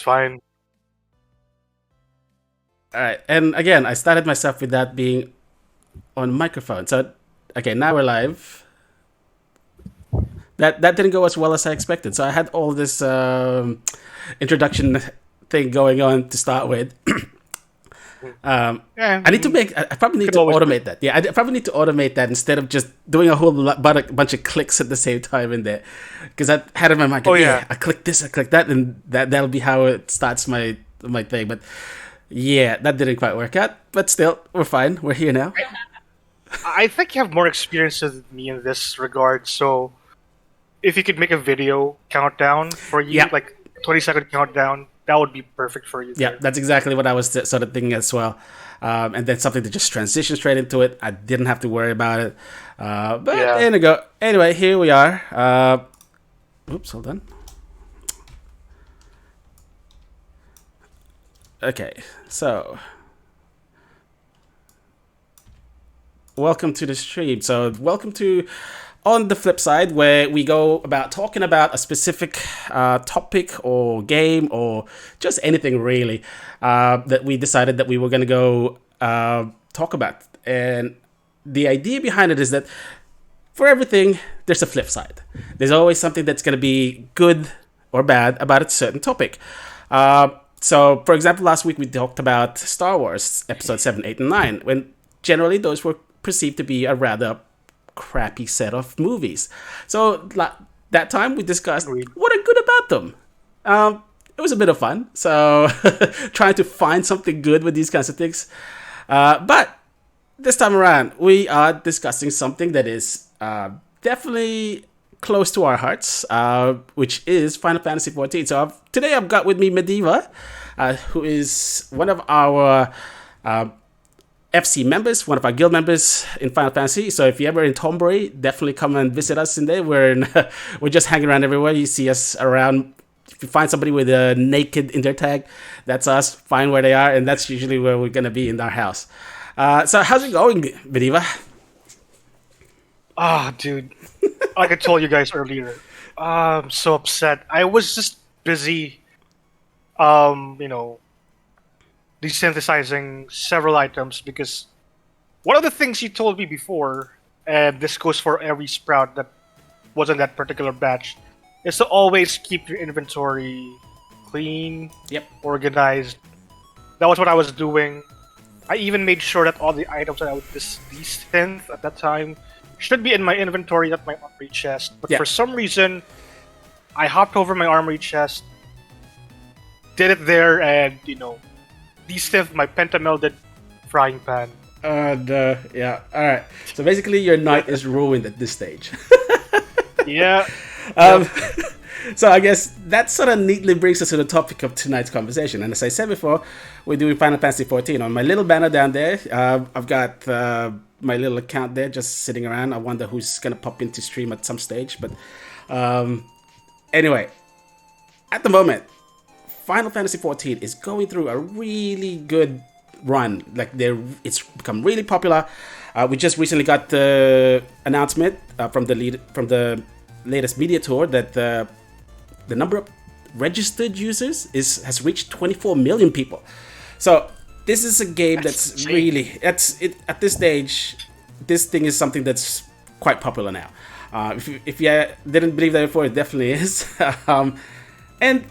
It's fine. All right, and again, I started myself with that being on microphone. So, okay, now we're live. That didn't go as well as I expected. So I had all this introduction thing going on to start with. Yeah, I need to make. I probably need could to always be. automate that. Yeah, I probably need to automate that instead of just doing a whole bunch of clicks at the same time in there. Because I had in my mind, Oh yeah, yeah, I click this, I click that, and that'll be how it starts my thing. But yeah, that didn't quite work out. But still, we're fine. We're here now. I think you have more experience than me in this regard. So if you could make a video countdown for you, Yeah, like 20-second countdown, that would be perfect for you yeah, there. that's exactly what I was sort of thinking as well. And then something to just transition straight into it. I didn't have to worry about it. But Yeah. there you go. Anyway, here we are. Oops, hold on. Okay, so welcome to the stream. So welcome to On the Flip Side, where we go about talking about a specific topic or game or just anything really that we decided that we were going to go talk about. And the idea behind it is that for everything, there's a flip side. There's always something that's going to be good or bad about a certain topic. So, for example, last week we talked about Star Wars Episode 7, 8, and 9, when generally those were perceived to be a rather crappy set of movies. So, that time we discussed Agreed. what are good about them. It was a bit of fun. So, trying to find something good with these kinds of things. But this time around, we are discussing something that is definitely close to our hearts, which is Final Fantasy XIV. So today I've got with me Mediva, who is one of our FC members, one of our guild members in Final Fantasy. So if you're ever in Tombury, definitely come and visit us in there. We're just hanging around everywhere. You see us around. If you find somebody with a naked in their tag, that's us. Find where they are, and that's usually where we're gonna be in our house. So how's it going, Mediva? Ah, dude. Like I told you guys earlier, I'm so upset. I was just busy, you know, desynthesizing several items because one of the things you told me before, and this goes for every sprout that wasn't that particular batch, is to always keep your inventory clean, Yep. organized. That was what I was doing. I even made sure that all the items that I would desynth at that time should be in my inventory, not my armory chest. But Yeah. for some reason, I hopped over my armory chest, did it there, and desynth my pentamelded frying pan. Yeah. All right. So basically, your night is ruined at this stage. Yeah. Um, so I guess that sort of neatly brings us to the topic of tonight's conversation. And as I said before, we're doing Final Fantasy XIV. On my little banner down there, I've got my little account there just sitting around. I wonder who's going to pop into stream at some stage. But anyway, at the moment, Final Fantasy XIV is going through a really good run. It's become really popular. We just recently got the announcement from the latest media tour that the number of registered users has reached 24 million people. So this is a game that's insane. really at this stage. This thing is something that's quite popular now. If you didn't believe that before, it definitely is. And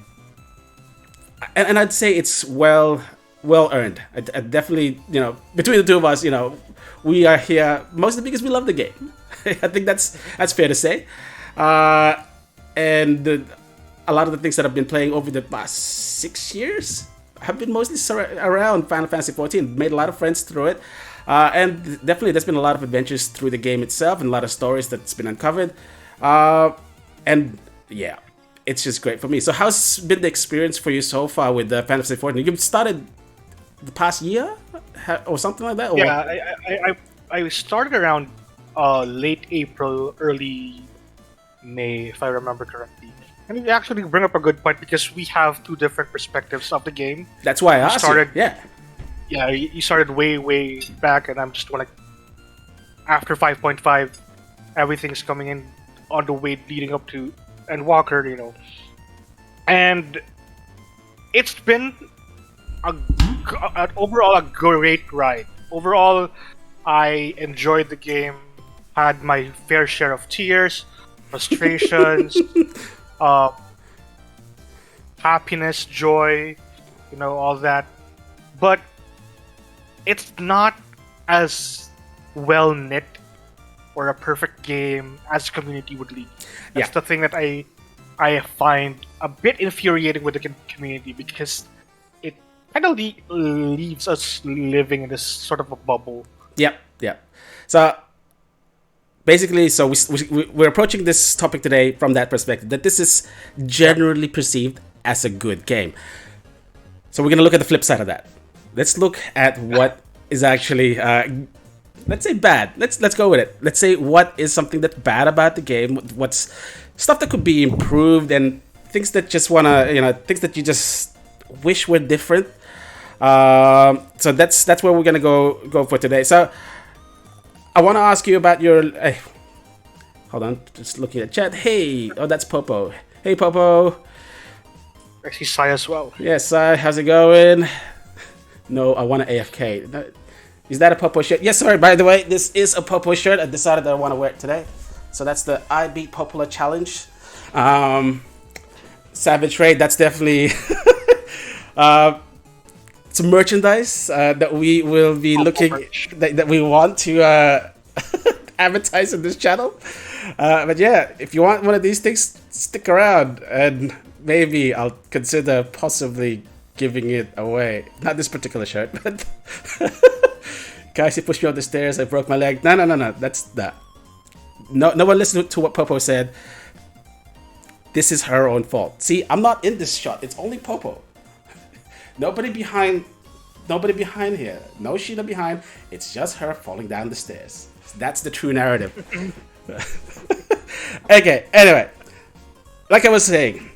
I'd say it's well earned. I definitely, between the two of us, we are here mostly because we love the game. I think that's fair to say. And a lot of the things that I've been playing over the past 6 years have been mostly around Final Fantasy XIV. Made a lot of friends through it. And definitely there's been a lot of adventures through the game itself and a lot of stories that's been uncovered. And yeah, it's just great for me. So how's been the experience for you so far with Fantasy XIV? You've started the past year or something like that? Or? Yeah, I started around late April, early May, if I remember correctly. And you actually bring up a good point because we have two different perspectives of the game. That's why I asked you. Yeah. Yeah, you started way back, and I'm just like, after 5.5, everything's coming in on the way leading up to Endwalker, And it's been a, overall a great ride. Overall, I enjoyed the game. Had my fair share of tears, frustrations, uh, happiness, joy, all that. But it's not as well knit or a perfect game as the community would lead. That's the thing that I find a bit infuriating with the community, because it kind of leaves us living in this sort of a bubble. Yep. So basically, we're approaching this topic today from that perspective, that this is generally perceived as a good game. So we're going to look at the flip side of that. Let's look at what is actually, let's say bad. Let's go with it. Let's say what is something that's bad about the game. What's stuff that could be improved, and things that just things that you just wish were different. So that's where we're gonna go for today. So I want to ask you about your. Hold on, just looking at chat. Hey, that's Popo. Hey, Popo. I see Sai as well. Yes, Sai. How's it going? No, I want an AFK. Is that a Popo shirt? Yes, sorry. By the way, this is a Popo shirt. I decided that I want to wear it today. So that's the I Beat Popular Challenge. Savage Raid. That's definitely some merchandise that we will be looking that we want to advertise on this channel. But yeah, if you want one of these things, stick around and maybe I'll consider possibly giving it away. Not this particular shirt, but guys, he pushed me up the stairs. I broke my leg. No. That's that. No one listened to what Popo said. This is her own fault. See, I'm not in this shot. It's only Popo. Nobody behind here. No Sheila behind. It's just her falling down the stairs. That's the true narrative. Okay, anyway. Like I was saying,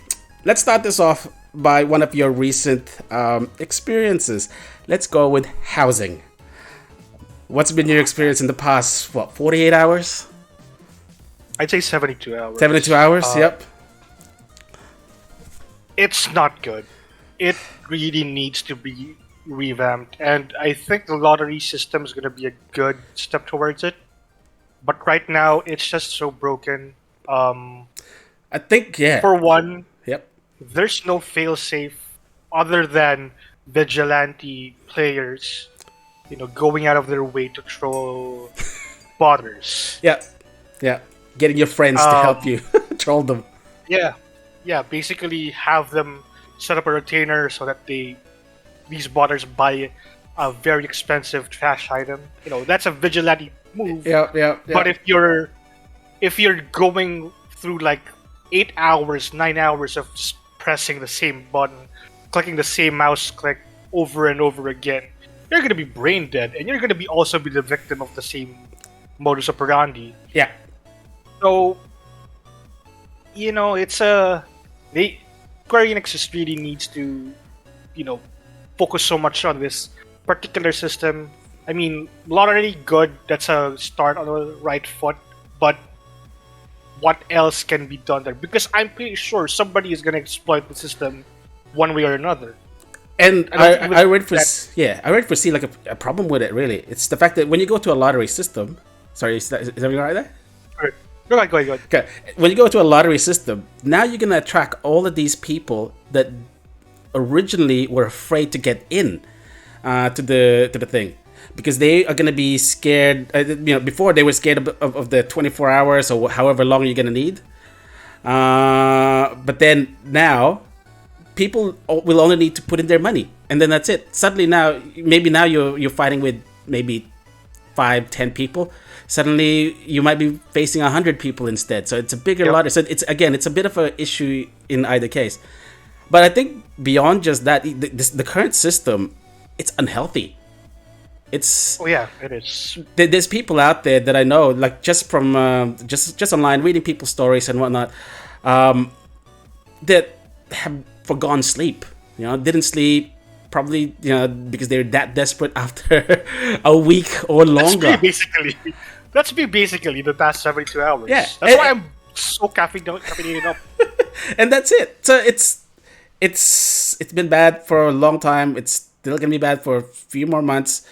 let's start this off by one of your recent experiences. Let's go with housing. What's been your experience in the past, 48 hours? I'd say 72 hours. 72 hours, yep. It's not good. It really needs to be revamped, and I think the lottery system is going to be a good step towards it. But right now, it's just so broken. I think, yeah. For one, yep. There's no failsafe other than vigilante players, going out of their way to troll botters. Yeah. Getting your friends to help you troll them. Yeah. Basically, have them set up a retainer so that these botters buy a very expensive trash item. That's a vigilante move. Yeah. But if you're going through like 8 hours, 9 hours of just pressing the same button, clicking the same mouse click over and over again, you're gonna be brain dead, and you're gonna also be the victim of the same modus operandi. Yeah. So, it's Square Enix just really needs to, focus so much on this particular system. I mean, lottery good. That's a start on the right foot, but what else can be done there? Because I'm pretty sure somebody is going to exploit the system one way or another. And I already foresee like a problem with it. Really, it's the fact that when you go to a lottery system, sorry, is everything right there? Go ahead. Okay, when you go to a lottery system, now you're gonna attract all of these people that originally were afraid to get in to the thing, because they are gonna be scared. Before they were scared of the 24 hours or however long you're gonna need. But then now, people will only need to put in their money, and then that's it. Suddenly now you're fighting with maybe 5-10 people. Suddenly you might be facing 100 people instead. So it's a bigger lottery. So it's a bit of an issue in either case. But I think beyond just that, the current system, it's unhealthy. It is. There's people out there that I know, like just from just online, reading people's stories and whatnot, that have forgone sleep. Didn't sleep. Probably, because they're that desperate after a week or longer. That's me basically the past 72 hours. Yeah. That's why I'm so caffeinated up. And that's it. So it's been bad for a long time. It's still gonna be bad for a few more months,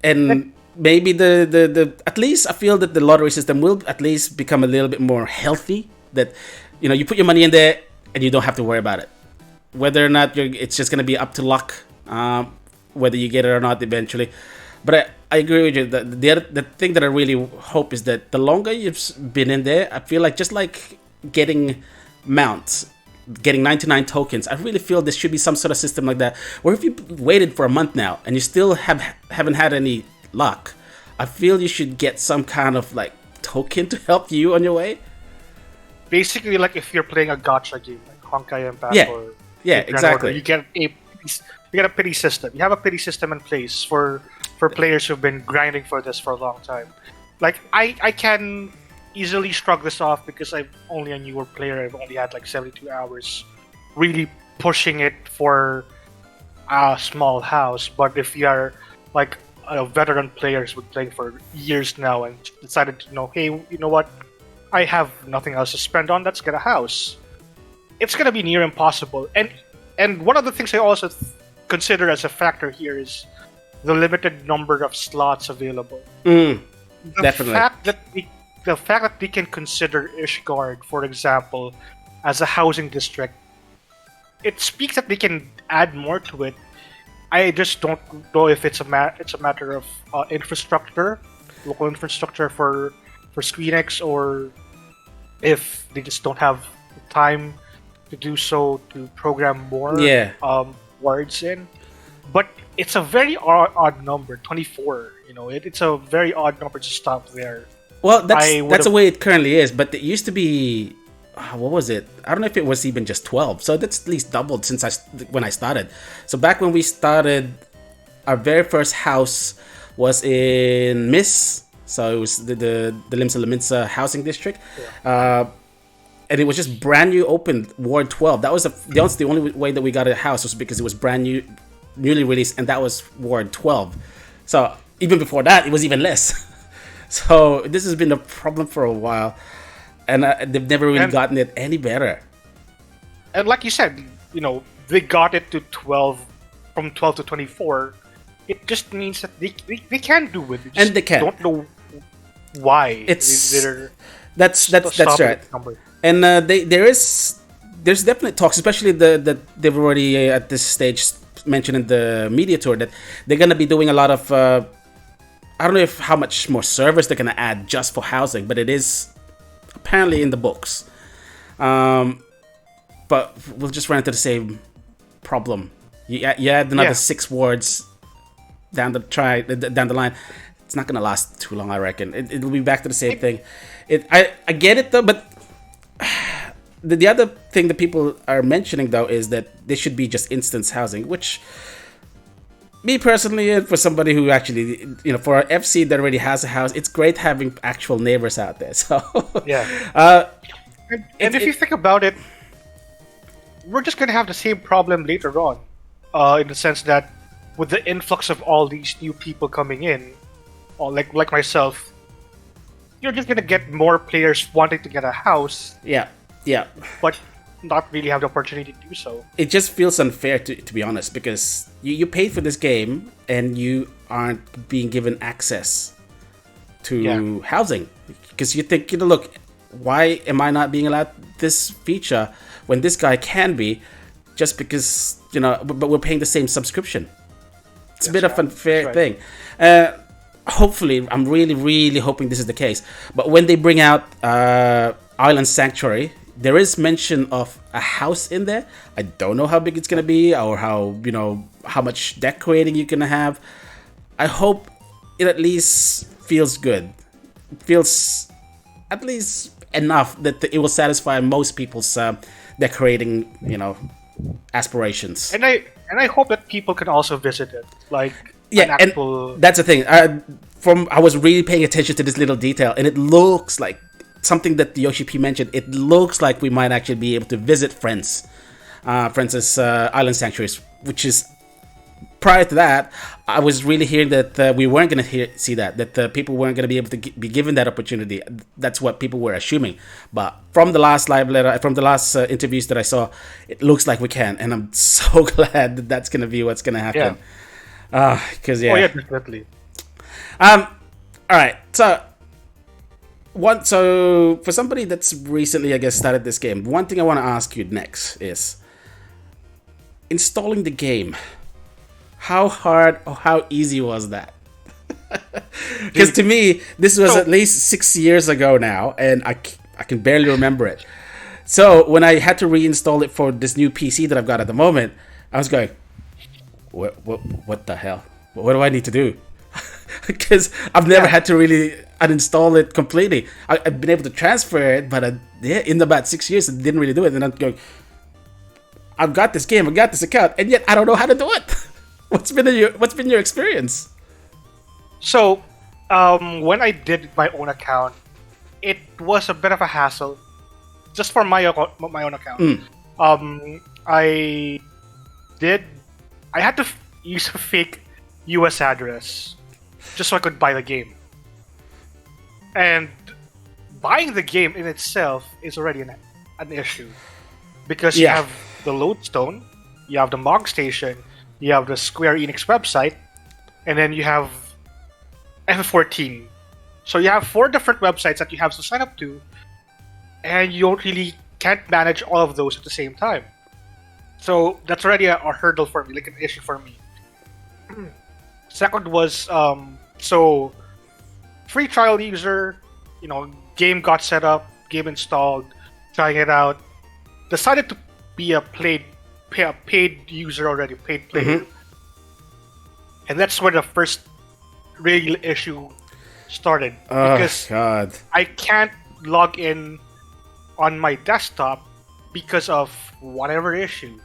and maybe the at least I feel that the lottery system will at least become a little bit more healthy. That you put your money in there and you don't have to worry about it, whether or not it's just gonna be up to luck, whether you get it or not eventually. But I agree with you. The thing that I really hope is that the longer you've been in there, I feel like just like getting mounts, getting 99 tokens, I really feel there should be some sort of system like that. Where if you waited for a month now and you still haven't had any luck, I feel you should get some kind of like token to help you on your way. Basically, like if you're playing a gacha game like Honkai Impact or exactly. Order, you get a pity system. You have a pity system in place for players who've been grinding for this for a long time. Like I can easily shrug this off because I'm only a newer player. I've only had like 72 hours really pushing it for a small house. But if you are like a veteran player who's been playing for years now and decided to hey, you know what? I have nothing else to spend on, let's get a house. It's gonna be near impossible. And one of the things I also consider as a factor here is the limited number of slots available. Definitely. The fact that we can consider Ishgard, for example, as a housing district, it speaks that we can add more to it. I just don't know if it's a matter of infrastructure, local infrastructure for ScreenX, or if they just don't have time to do so to program more words in. But it's a very odd number, 24. It's a very odd number to stop there. Well, that's the way it currently is. But it used to be, what was it? I don't know if it was even just 12. So that's at least doubled since when I started. So back when we started, our very first house was in Miss. So it was the Limsa Laminsa housing district. Yeah. And it was just brand new opened, Ward 12. That was the only way that we got a house was because it was brand new, newly released, and that was Ward 12. So even before that, it was even less. So this has been a problem for a while, and they've never really gotten it any better. And like you said, they got it to 12, from 12 to 24. It just means that they can do it. And they can. Don't know why. That's right. And there's definitely talks, especially that they've already at this stage mentioned in the media tour that they're gonna be doing a lot of. I don't know how much more servers they're gonna add just for housing, but it is apparently in the books. But we'll just run into the same problem. You add another 6 wards down the line. It's not gonna last too long, I reckon. It'll be back to the same thing. I get it though, but the other thing that people are mentioning though is that there should be just instance housing, which me personally, and for somebody who actually, for our FC that already has a house, it's great having actual neighbors out there. So yeah. And if you think about it, we're just gonna have the same problem later on, in the sense that with the influx of all these new people coming in, or like myself, you're just gonna get more players wanting to get a house. Yeah. But not really have the opportunity to do so. It just feels unfair to be honest, because you paid for this game and you aren't being given access to housing. Because you think, look, why am I not being allowed this feature when this guy can be, just because, but we're paying the same subscription. It's a bit of an unfair thing. Hopefully, I'm really, really hoping this is the case. But when they bring out Island Sanctuary, there is mention of a house in there. I don't know how big it's gonna be or how much decorating you're gonna have. I hope it at least feels good. It feels at least enough that it will satisfy most people's decorating, aspirations. And I hope that people can also visit it, like and that's the thing. I was really paying attention to this little detail, and it looks like something that Yoshi P mentioned. It looks like we might actually be able to visit Friends' Island Sanctuaries, which is prior to that, I was really hearing that we weren't going to see that people weren't going to be able to be given that opportunity. That's what people were assuming. But from the last interviews that I saw, it looks like we can, and I'm so glad that that's going to be what's going to happen. Because Oh yeah, definitely. All right, so for somebody that's recently, I guess, started this game, one thing I want to ask you next is installing the game. How hard or how easy was that? Because to me, this was at least 6 years ago now, and I can barely remember it. So when I had to reinstall it for this new PC that I've got at the moment, I was going, what the hell? What do I need to do? Because I've never had to really uninstall it completely. I've been able to transfer it, but in about 6 years, I didn't really do it. And I'm going, I've got this game, I've got this account, and yet I don't know how to do it. What's been your experience? So, when I did my own account, it was a bit of a hassle, just for my own account. I had to use a fake US address just so I could buy the game. And buying the game in itself is already an issue, because you have the lodestone, you have the Mog Station, you have the Square Enix website, and then you have FF14. So you have 4 different websites that you have to sign up to, and you can't manage all of those at the same time. So that's already a hurdle for me, like an issue for me. Second was, so free trial user, game got set up, game installed, trying it out, decided to be a paid user already, paid player. And that's where the first real issue started. Because I can't log in on my desktop because of whatever issue.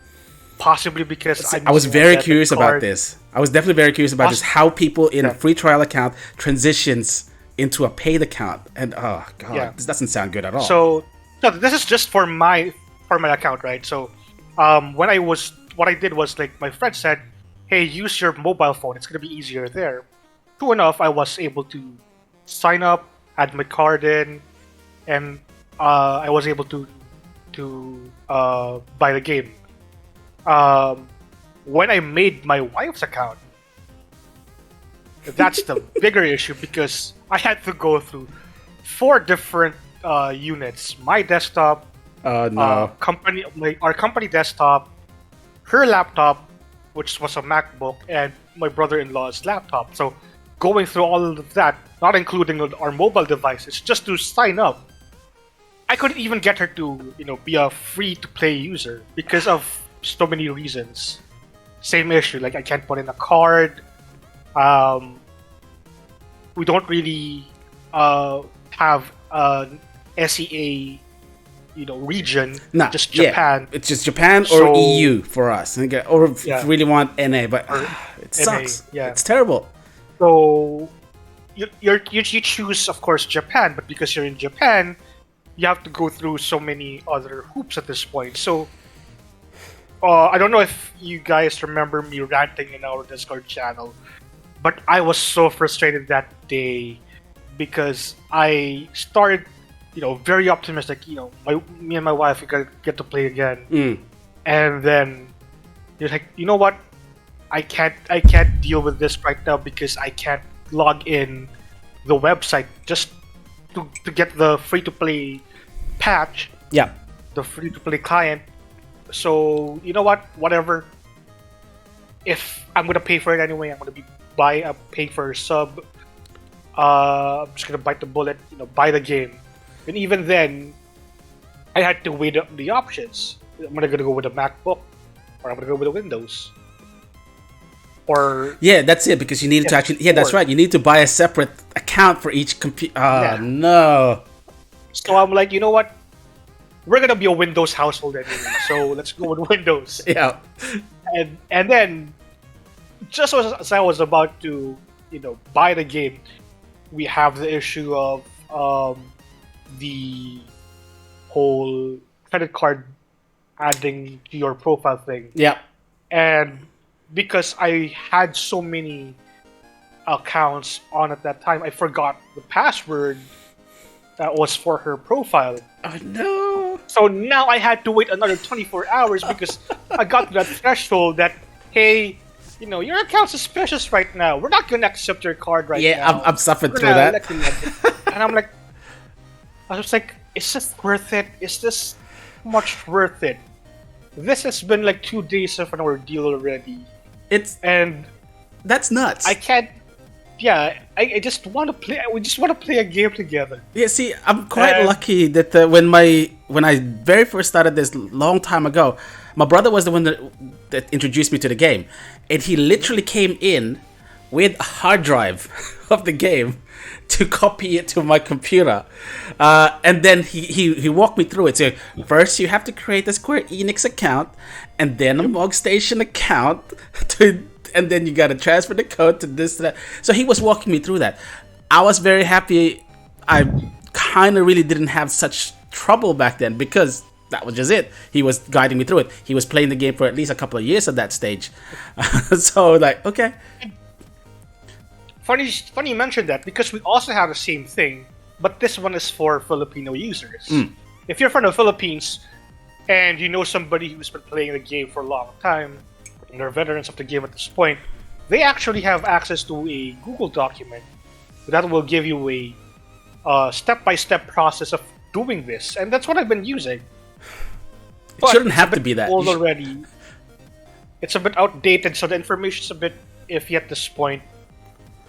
Possibly because I was very curious about this. I was definitely very curious about just how people in a free trial account transitions into a paid account. And this doesn't sound good at all. So this is just for my account, right? So what I did was, like, my friend said, hey, use your mobile phone, it's gonna be easier there. True enough, I was able to sign up, add my card in, and I was able to buy the game. When I made my wife's account, that's the bigger issue, because I had to go through 4 different units: my desktop, our company desktop, her laptop, which was a MacBook, and my brother-in-law's laptop. So going through all of that, not including our mobile devices, just to sign up, I couldn't even get her to be a free-to-play user because of so many reasons. Same issue, like I can't put in a card. We don't really have an SEA, region. Nah, just Japan. Yeah. It's just Japan or EU for us. Or if you really want NA, but it sucks. NA, it's terrible. So you choose, of course, Japan, but because you're in Japan, you have to go through so many other hoops at this point. So I don't know if you guys remember me ranting in our Discord channel, but I was so frustrated that day because I started, very optimistic. Me and my wife, we gotta get to play again, and then you're like, you know what? I can't deal with this right now because I can't log in the website just to get the free-to-play patch. Yeah. The free-to-play client. So, you know what? Whatever. If I'm gonna pay for it anyway, I'm gonna pay for a sub. I'm just gonna bite the bullet, buy the game. And even then, I had to weigh the options. I'm gonna go with a MacBook, or I'm gonna go with a Windows. Or that's it, because you need to actually. Yeah, that's right. You need to buy a separate account for each computer. No. So I'm like, you know what? We're gonna be a Windows household anyway, so let's go with Windows. Yeah. And then, just as I was about to, buy the game, we have the issue of the whole credit card adding to your profile thing. Yeah. And because I had so many accounts on at that time, I forgot the password that was for her profile. Oh no! So now I had to wait another 24 hours because I got to that threshold that, hey, your account's suspicious right now. We're not going to accept your card right now. Yeah, I'm suffered through that. And I was like, is this worth it? Is this much worth it? This has been like 2 days of an ordeal already. And that's nuts. I can't. Yeah, I just want to play. We just want to play a game together. Yeah, see, I'm quite lucky that when I very first started this long time ago, my brother was the one that introduced me to the game, and he literally came in with a hard drive of the game to copy it to my computer, and then he walked me through it. So first, you have to create a Square Enix account, and then a MogStation account and then you gotta transfer the code to this, to that. So he was walking me through that. I was very happy. I kind of really didn't have such trouble back then because that was just it. He was guiding me through it. He was playing the game for at least a couple of years at that stage. So like, okay. Funny you mentioned that because we also have the same thing, but this one is for Filipino users. If you're from the Philippines and you know somebody who's been playing the game for a long time, and they're veterans of the game at this point, they actually have access to a Google document that will give you a step-by-step process of doing this, and that's what I've been using. It shouldn't have to be that. Old already. It's a bit outdated, so the information's a bit iffy at this point.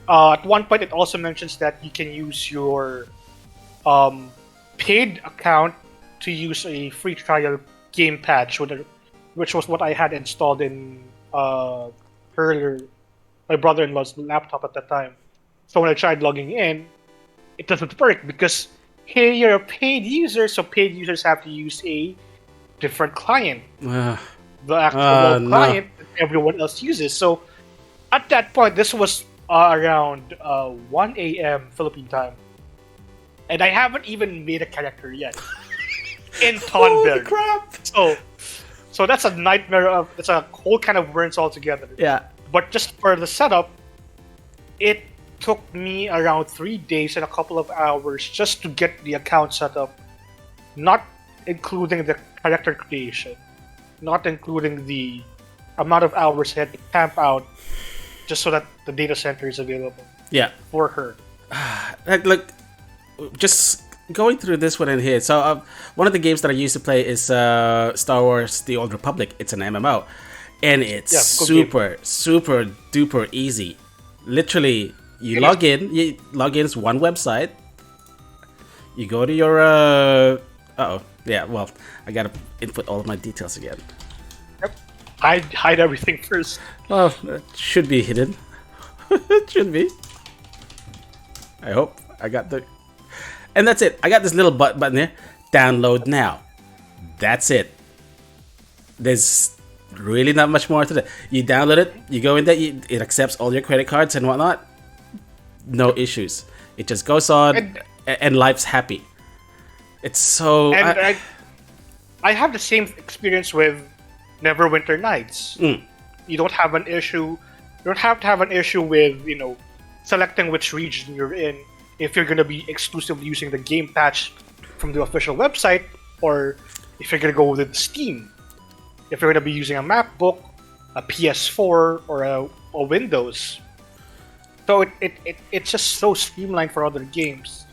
At one point, it also mentions that you can use your paid account to use a free trial game patch, which was what I had installed in my brother-in-law's laptop at that time. So when I tried logging in, it doesn't work because, hey, you're a paid user, so paid users have to use a different client. The actual client that everyone else uses. So at that point, this was around 1 a.m. Philippine time. And I haven't even made a character yet. In Tonberg. Holy crap! So that's a nightmare it's a whole kind of worms altogether. Yeah. But just for the setup, it took me around 3 days and a couple of hours just to get the account set up. Not including the character creation. Not including the amount of hours I had to camp out just so that the data center is available. Yeah. For her. Like, just going through this one in here. So one of the games that I used to play is Star Wars: The Old Republic. It's an MMO, and it's super duper easy. Literally, you log in. You log in as one website. You go to your yeah. Well, I gotta input all of my details again. Yep. Hide everything first. Well, it should be hidden. It should be. I hope I got the. And that's it. I got this little button here. Download now. That's it. There's really not much more to that. You download it. You go in there. It accepts all your credit cards and whatnot. No issues. It just goes on, and life's happy. It's so. And I have the same experience with Neverwinter Nights. You don't have an issue. You don't have to have an issue with selecting which region you're in. If you're going to be exclusively using the game patch from the official website, or if you're going to go with Steam. If you're going to be using a MacBook, a PS4, or a Windows. So it's just so streamlined for other games.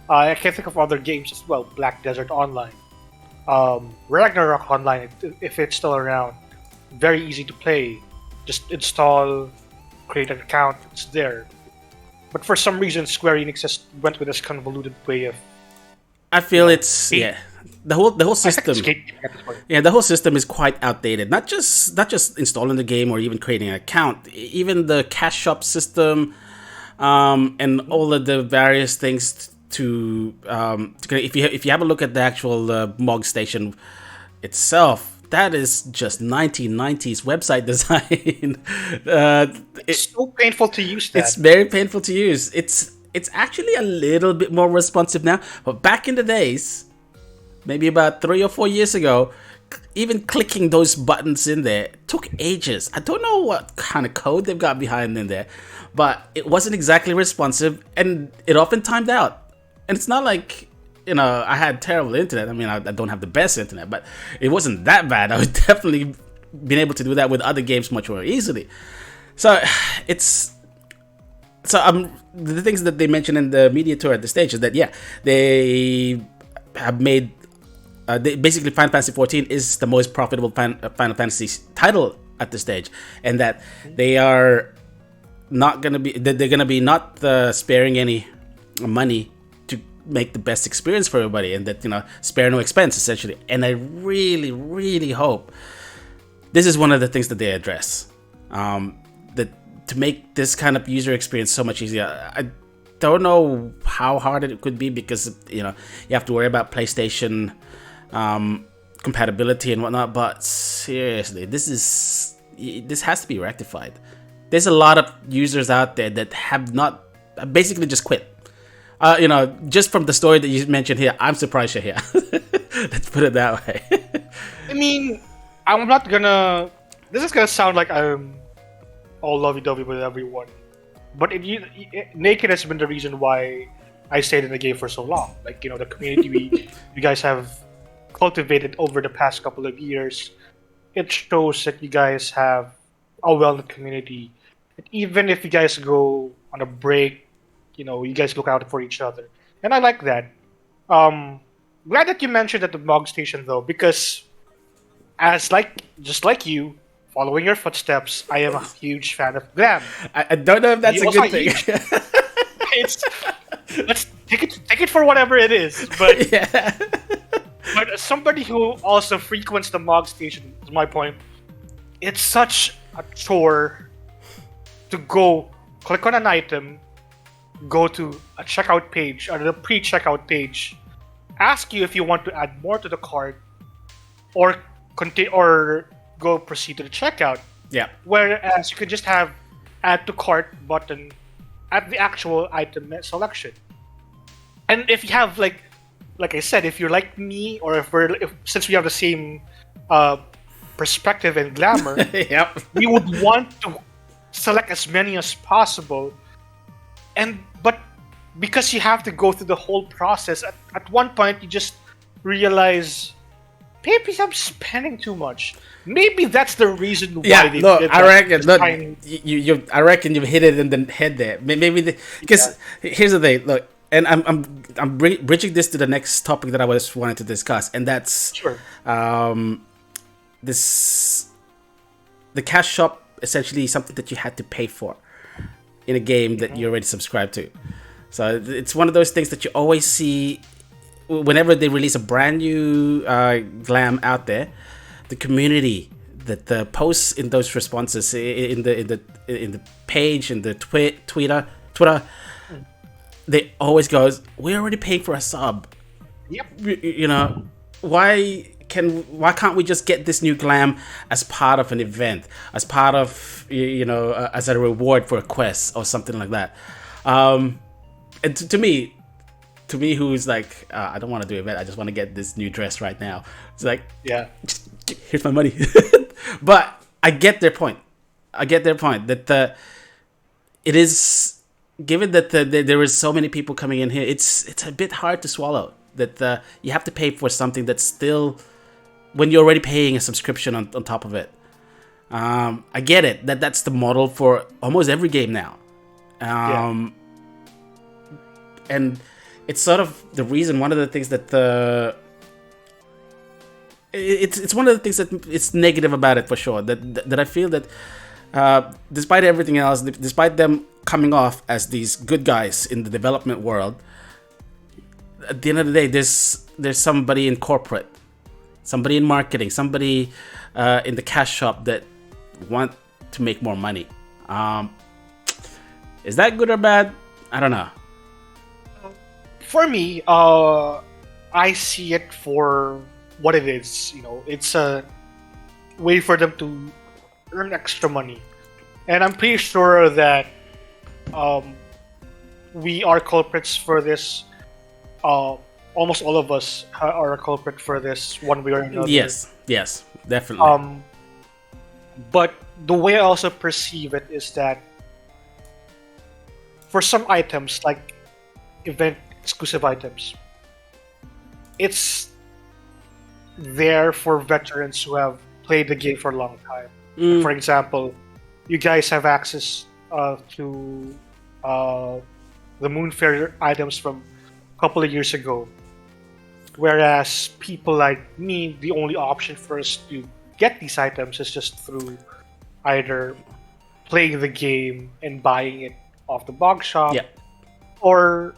I can think of other games as well. Black Desert Online. Ragnarok Online, if it's still around. Very easy to play. Just install, create an account, it's there. But for some reason, Square Enix just went with this convoluted way of. I feel it's the whole system. Yeah, the whole system is quite outdated. Not just installing the game or even creating an account. Even the cash shop system, and all of the various things to if you have a look at the actual MogStation itself. That is just 1990s website design. It's so painful to use that. It's very painful to use. It's actually a little bit more responsive now. But back in the days, maybe about 3 or 4 years ago, even clicking those buttons in there took ages. I don't know what kind of code they've got behind in there, but it wasn't exactly responsive, and it often timed out. And it's not like, I had terrible internet. I mean, I don't have the best internet, but it wasn't that bad. I would definitely been able to do that with other games much more easily. So the things that they mentioned in the media tour at the stage is that they have made basically Final Fantasy XIV is the most profitable Final Fantasy title at this stage, and that they are not gonna be they're gonna be not sparing any money to make the best experience for everybody, and that spare no expense essentially. And I really, really hope this is one of the things that they address, that to make this kind of user experience so much easier. I don't know how hard it could be, because you have to worry about PlayStation compatibility and whatnot, but seriously, this has to be rectified. There's a lot of users out there that have not basically just quit. Just from the story that you mentioned here, I'm surprised you're here. Let's put it that way. I mean, I'm not gonna. This is gonna sound like I'm all lovey-dovey with everyone, but Naked has been the reason why I stayed in the game for so long. Like, the community you guys have cultivated over the past couple of years, it shows that you guys have a well-knit community. Even if you guys go on a break, you guys look out for each other, and I like that. Glad that you mentioned at the Mog Station though, because just like you, following your footsteps, I am a huge fan of glam. I don't know if that's a good thing. Let's take it for whatever it is. But yeah. But as somebody who also frequents the Mog Station, is my point. It's such a chore to go click on an item, go to a checkout page or the pre-checkout page, ask you if you want to add more to the cart, or go proceed to the checkout. Yeah. Whereas you could just have add to cart button at the actual item selection. And if you have like I said, if you're like me, or since we have the same perspective and glamour, yep, we would want to select as many as possible. But because you have to go through the whole process, at one point you just realize, maybe I'm spending too much. Maybe that's the reason why they did that. I reckon you've hit it in the head there. Maybe because here's the thing. Look, and I'm bridging this to the next topic that I was wanting to discuss, and that's sure. The cash shop, essentially something that you had to pay for in a game that you already subscribed to. So it's one of those things that you always see whenever they release a brand new glam out there. The community, that the posts in those responses in the page, in the Twitter, they always goes, "We're already paying for a sub." Yep. Why can't we just get this new glam as part of an event, as part of as a reward for a quest or something like that? And to me, who's like, I don't want to do an event, I just want to get this new dress right now. It's like, yeah, here's my money. But I get their point. That it is, given that there is so many people coming in here, it's a bit hard to swallow that you have to pay for something that's still, when you're already paying a subscription on top of it. I get it, that's the model for almost every game now. And it's sort of the reason, one of the things that it's one of the things that it's negative about it for sure, that I feel that despite everything else, despite them coming off as these good guys in the development world, at the end of the day, there's somebody in corporate, somebody in marketing, somebody in the cash shop that want to make more money. Is that good or bad? I don't know. For me, I see it for what it is. It's a way for them to earn extra money, and I'm pretty sure that we are culprits for this almost all of us are a culprit for this one way or another. Yes, definitely. But the way I also perceive it is that for some items, like event exclusive items, it's there for veterans who have played the game for a long time. For example, you guys have access to the Moonfarer items from a couple of years ago, whereas people like me, the only option for us to get these items is just through either playing the game and buying it off the box shop, or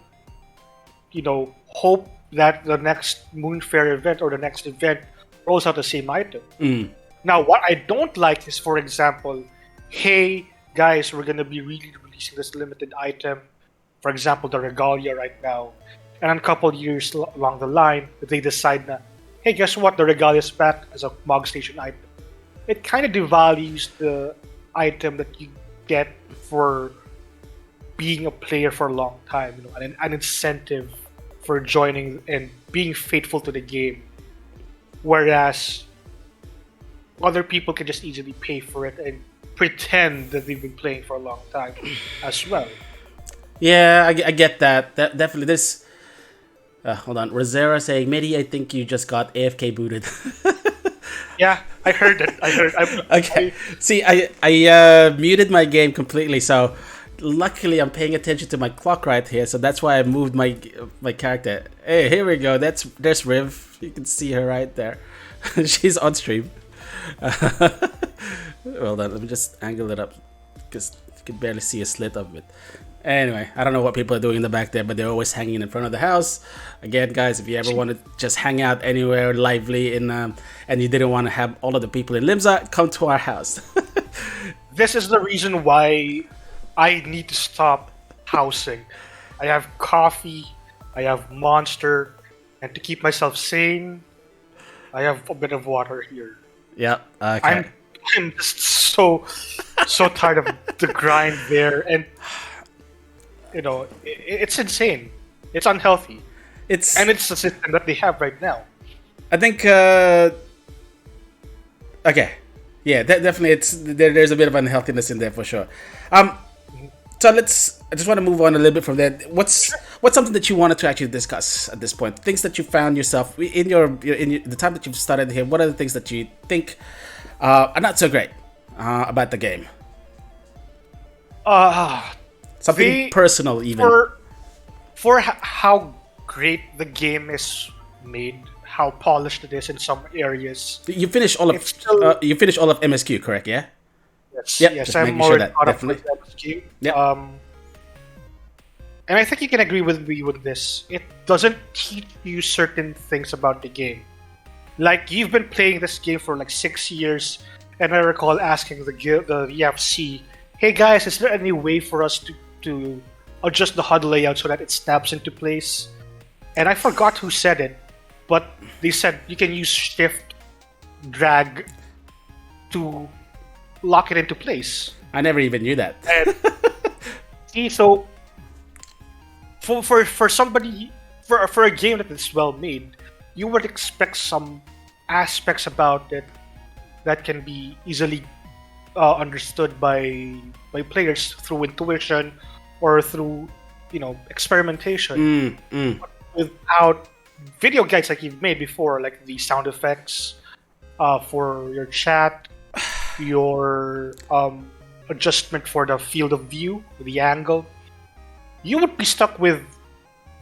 hope that the next Moonfarer event or the next event rolls out the same item. Now, what I don't like is, for example, hey guys, we're gonna be releasing this limited item, for example, the Regalia right now, and a couple years along the line, they decide that, hey, guess what? The Regalia is back as a Mog Station item. It kind of devalues the item that you get for being a player for a long time, an incentive for joining and being faithful to the game. Whereas other people can just easily pay for it and pretend that they've been playing for a long time as well. Yeah, I get that. Definitely. This. Hold on. Rosera saying, Medi, I think you just got AFK booted. Yeah, I heard it. Okay. See, I muted my game completely, so luckily I'm paying attention to my clock right here, so that's why I moved my character. Hey, here we go. There's Riv. You can see her right there. She's on stream. Well then, let me just angle it up because you can barely see a slit of it. Anyway, I don't know what people are doing in the back there, but they're always hanging in front of the house. Again, guys, if you ever want to just hang out anywhere lively and you didn't want to have all of the people in Limsa, come to our house. This is the reason why I need to stop housing. I have coffee, I have Monster, and to keep myself sane, I have a bit of water here. Yeah, okay. I'm just so tired of the grind there, and it's insane. It's unhealthy. It's the system that they have right now. I think. Okay, yeah, definitely. There's a bit of unhealthiness in there for sure. So I just want to move on a little bit from there. What's something that you wanted to actually discuss at this point? Things that you found yourself in the time that you've started here. What are the things that you think are not so great about the game? Something personal, even. For how great the game is made, how polished it is in some areas. You finished all of MSQ, correct? Yeah. Yes, I'm already caught up with MSQ. Yep. And I think you can agree with me with this. It doesn't teach you certain things about the game. Like, you've been playing this game for like 6 years, and I recall asking the EFC, hey guys, is there any way for us to adjust the HUD layout so that it snaps into place? And I forgot who said it, but they said you can use shift drag to lock it into place. I never even knew that. And see, so for somebody for a game that is well made, you would expect some aspects about it that can be easily understood by players through intuition or through experimentation. But without video guides like you've made before, like the sound effects for your chat, your adjustment for the field of view, the angle, you would be stuck with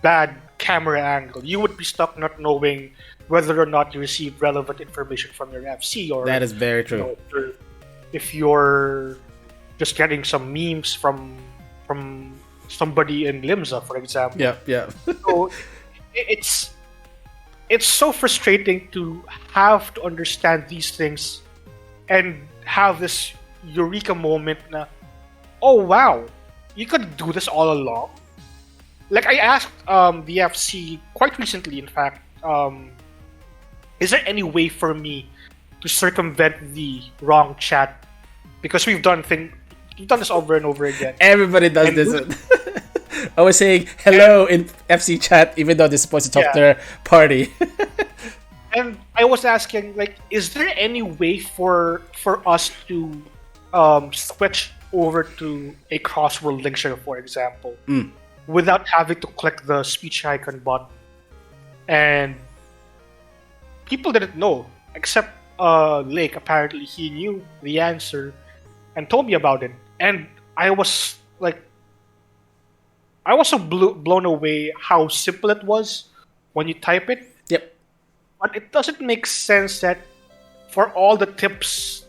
bad camera angle. You would be stuck not knowing whether or not you received relevant information from your FC, or that is very true. If you're just getting some memes from somebody in Limsa, for example. Yeah. So it's so frustrating to have to understand these things and have this eureka moment na, oh wow, you could do this all along. Like, I asked the FC quite recently, in fact, is there any way for me to circumvent the wrong chat? Because we've done this over and over again. Everybody does this. always saying hello in FC chat, even though they're supposed to talk to their party. And I was asking, like, is there any way for us to switch over to a crossword link share, for example, without having to click the speech icon button? And people didn't know, except Lake. Apparently, he knew the answer and told me about it. And I was so blown away how simple it was when you type it. Yep. But it doesn't make sense that for all the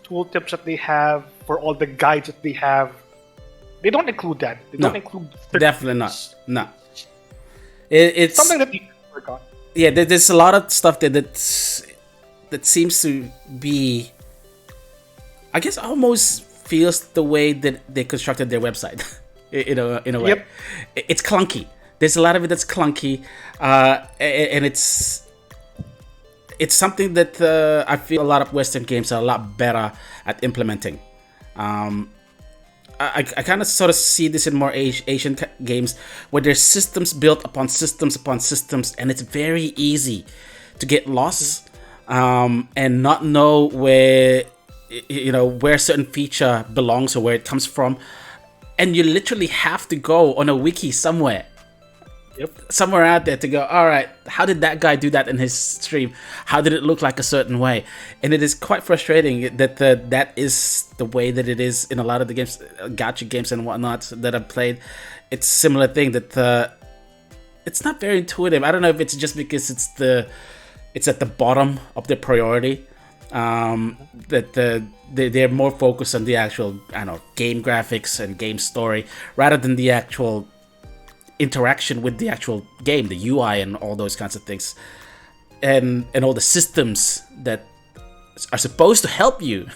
tool tips that they have, for all the guides that they have, they don't include that. They don't include... Definitely not. No. It's something that you forgot. Yeah, there's a lot of stuff that seems to be, I guess, almost feels the way that they constructed their website. in a way. Yep. It's clunky. There's a lot of it that's clunky, and it's something that I feel a lot of Western games are a lot better at implementing. I kind of sort of see this in more Asian games where there's systems built upon systems upon systems, and it's very easy to get lost and not know where certain feature belongs or where it comes from, and you literally have to go on a wiki somewhere. Yep. Somewhere out there to go, all right, how did that guy do that in his stream? How did it look like a certain way? And it is quite frustrating that that is the way that it is in a lot of the games, gacha games and whatnot that I've played. It's a similar thing that it's not very intuitive. I don't know if it's just because it's at the bottom of the priority. That they're more focused on the actual, game graphics and game story rather than the actual interaction with the actual game, the UI and all those kinds of things, and all the systems that are supposed to help you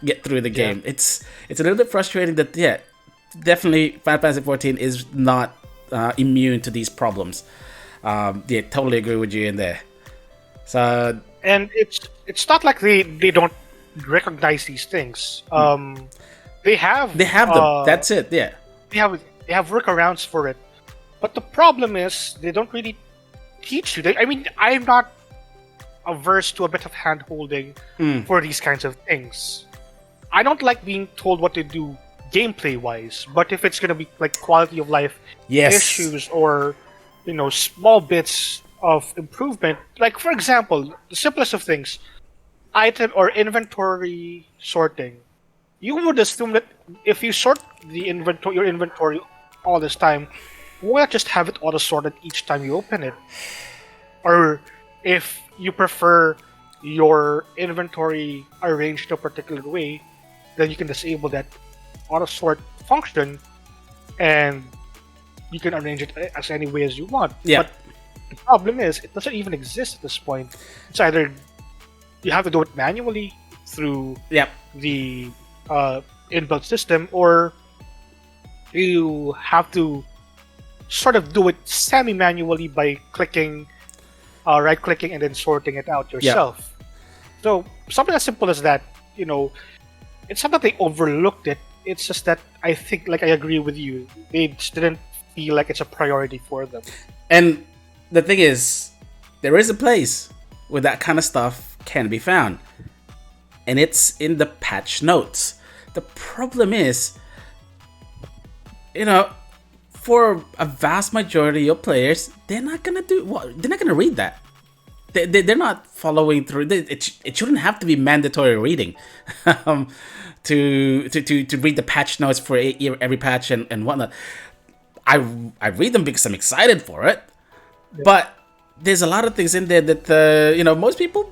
get through the game. It's a little bit frustrating that definitely Final Fantasy XIV is not immune to these problems. Totally agree with you in there. So, and it's not like they don't recognize these things. They have them. That's it. Yeah, they have workarounds for it. But the problem is they don't really teach you. I'm not averse to a bit of hand-holding for these kinds of things. I don't like being told what to do gameplay-wise, but if it's going to be like quality of life issues or small bits of improvement, like for example, the simplest of things, item or inventory sorting. You would assume that if you sort your inventory all this time, why not just have it auto-sorted each time you open it? Or if you prefer your inventory arranged in a particular way, then you can disable that auto-sort function and you can arrange it as any way as you want. Yeah. But the problem is, it doesn't even exist at this point. It's either you have to do it manually through the inbuilt system, or you have to sort of do it semi-manually by right-clicking and then sorting it out yourself. So something as simple as that, it's not that they overlooked it. It's just that I think, like I agree with you, they just didn't feel like it's a priority for them. And the thing is, there is a place where that kind of stuff can be found, and it's in the patch notes. The problem is, for a vast majority of players, they're not gonna read that. They're not following through. It shouldn't have to be mandatory reading to read the patch notes for every patch and whatnot. I read them because I'm excited for it, but there's a lot of things in there that most people,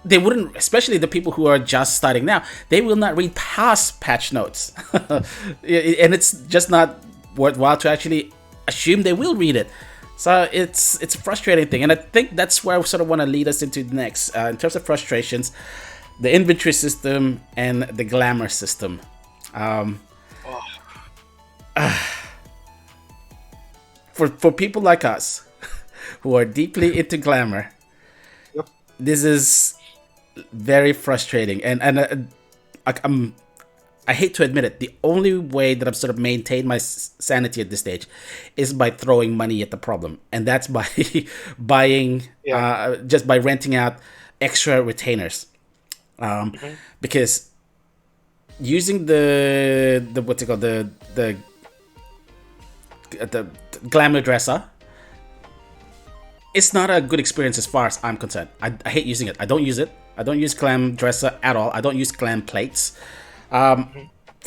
they wouldn't, especially the people who are just starting now, they will not read past patch notes. And it's just not worthwhile to actually assume they will read it. So it's a frustrating thing. And I think that's where I sort of want to lead us into the next. In terms of frustrations, the inventory system and the glamour system. For people like us who are deeply into glamour, this is very frustrating, and I hate to admit it, the only way that I've sort of maintained my sanity at this stage is by throwing money at the problem, and that's by buying, just by renting out extra retainers, because using the what's it called, the glamour dresser, it's not a good experience as far as I'm concerned. I hate using it. I don't use it. I don't use glam dresser at all. I don't use glam plates. For